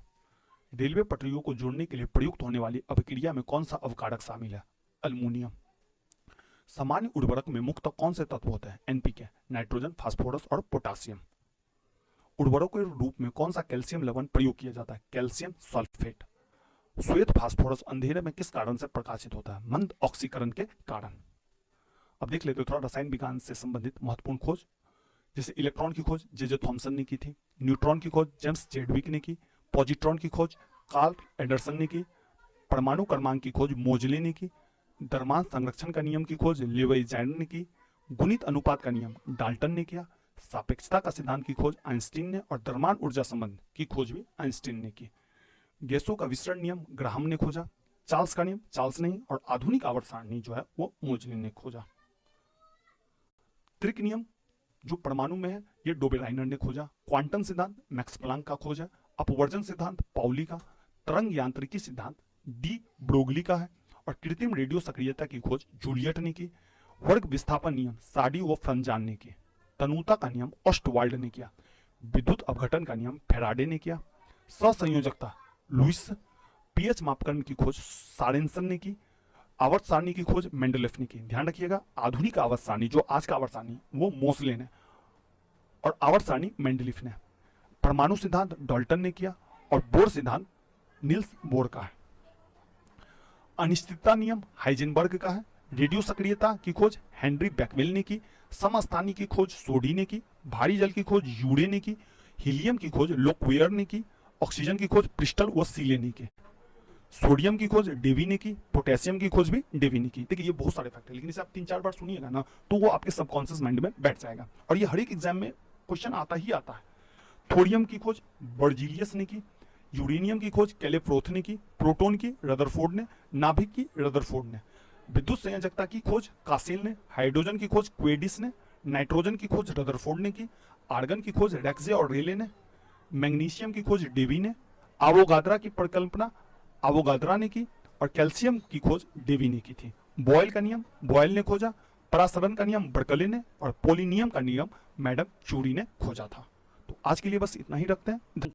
रेलवे पटरियों को जोड़ने के लिए प्रयुक्त होने वाली अभिक्रिया में कौन सा अवकारक शामिल है? अल्युमिनियम। सामान्य उर्वरक में मुख्यतः कौन से तत्व होते हैं? एनपीके, नाइट्रोजन, फास्फोरस और पोटासियम। उर्वरक के रूप में कौन सा कैल्शियम लवण प्रयोग किया जाता है? Calcium sulphate. श्वेत फास्फोरस अंधेरे में किस कारण से प्रकाशित होता है? मंद ऑक्सीकरण के कारण। अब देख लेते थोड़ा रसायन विज्ञान से संबंधित महत्वपूर्ण खोज। जैसे इलेक्ट्रॉन की खोज जे थॉमसन ने की थी। न्यूट्रॉन की खोज जेम्स चैडविक ने की। पॉजिट्रॉन की खोज कार्ल एंडरसन ने की। परमाणु क्रमांक की खोज मोजले ने की। द्रव्यमान संरक्षण का नियम की खोज लेवइज़ाइड ने की। गुणित अनुपात का नियम डाल्टन ने किया। सापेक्षता का सिद्धांत की खोज आइंस्टीन ने और द्रव्यमान ऊर्जा संबंध की खोज भी आइंस्टीन ने की। गैसों का विसरण नियम ग्राहम ने खोजा। चार्ल्स का नियम चार्ल्स ने, और आधुनिक आवर्त सारणी जो है वो मोजले ने खोजा। त्रिक नियम जो परमाणु में है ये डोबेराइनर ने खोजा। क्वांटम सिद्धांत मैक्स प्लांक का खोज है। अपवर्जन सिद्धांत पाउली का। तरंग यांत्रिकी सिद्धांत डी ब्रोगली का है। और कृत्रिम रेडियो सक्रियता की खोज जूलियट ने की। वर्ग विस्थापन नियम साडी व फ्रंजान ने की। तनुता का नियम ऑस्टवाल्ड ने किया। विद्युत अपघटन का नियम फेराडे ने किया। सहसंयोजकता लुइस। पीएच मापकरण की खोज सारेंसन ने की। आवर्त सारणी की खोज मेंडलेफ ने की। ध्यान रखिएगा आधुनिक आवर्त सारणी जो आज का आवर्त सारणी वो मोसले ने, और आवर्त सारणी मेंडलीफ ने। परमाणु सिद्धांत डाल्टन ने किया और बोर सिद्धांत निल्स बोर का है। अनिश्चितता नियम हाइजेनबर्ग का है। रेडियो सक्रियता की खोज हेनरी बैकवेल ने की। समस्थानी की खोज सोडी ने की। भारी जल की खोज यूरे ने की। हीलियम की खोज लोकवेयर ने की। ऑक्सीजन की खोज प्रिस्टल व सीले ने की। सोडियम की खोज डेवी ने की। पोटेशियम की खोज भी डेवी ने की। देखिए ये बहुत सारे फैक्ट है, लेकिन इसे आप 3-4 बार सुनिएगा ना तो वो आपके सबकॉन्शियस माइंड में बैठ जाएगा, और ये हर एक एग्जाम में क्वेश्चन आता ही आता है। थोरियम की खोज बर्जीलियस ने की। यूरेनियम की खोज कैलेप्रोथ ने की। प्रोटॉन की रदरफोर्ड ने। नाभिक की रदरफोर्ड ने। विद्युत संयोजकता की खोज कासेल ने। हाइड्रोजन की खोज क्वेडिस ने। नाइट्रोजन की खोज रदरफोर्ड ने की। आर्गन की खोज रेक्से और रेले ने। मैग्नीशियम की खोज डेवी ने। आवोगाद्रा की परिकल्पना आवोगाद्रा ने की। और कैल्शियम की खोज डेवी ने की थी। बॉयल का नियम बॉयल ने खोजा। परासरण का नियम बर्कले ने, और पोलिनियम का नियम मैडम क्यूरी ने खोजा था। तो आज के लिए बस इतना ही रखते हैं।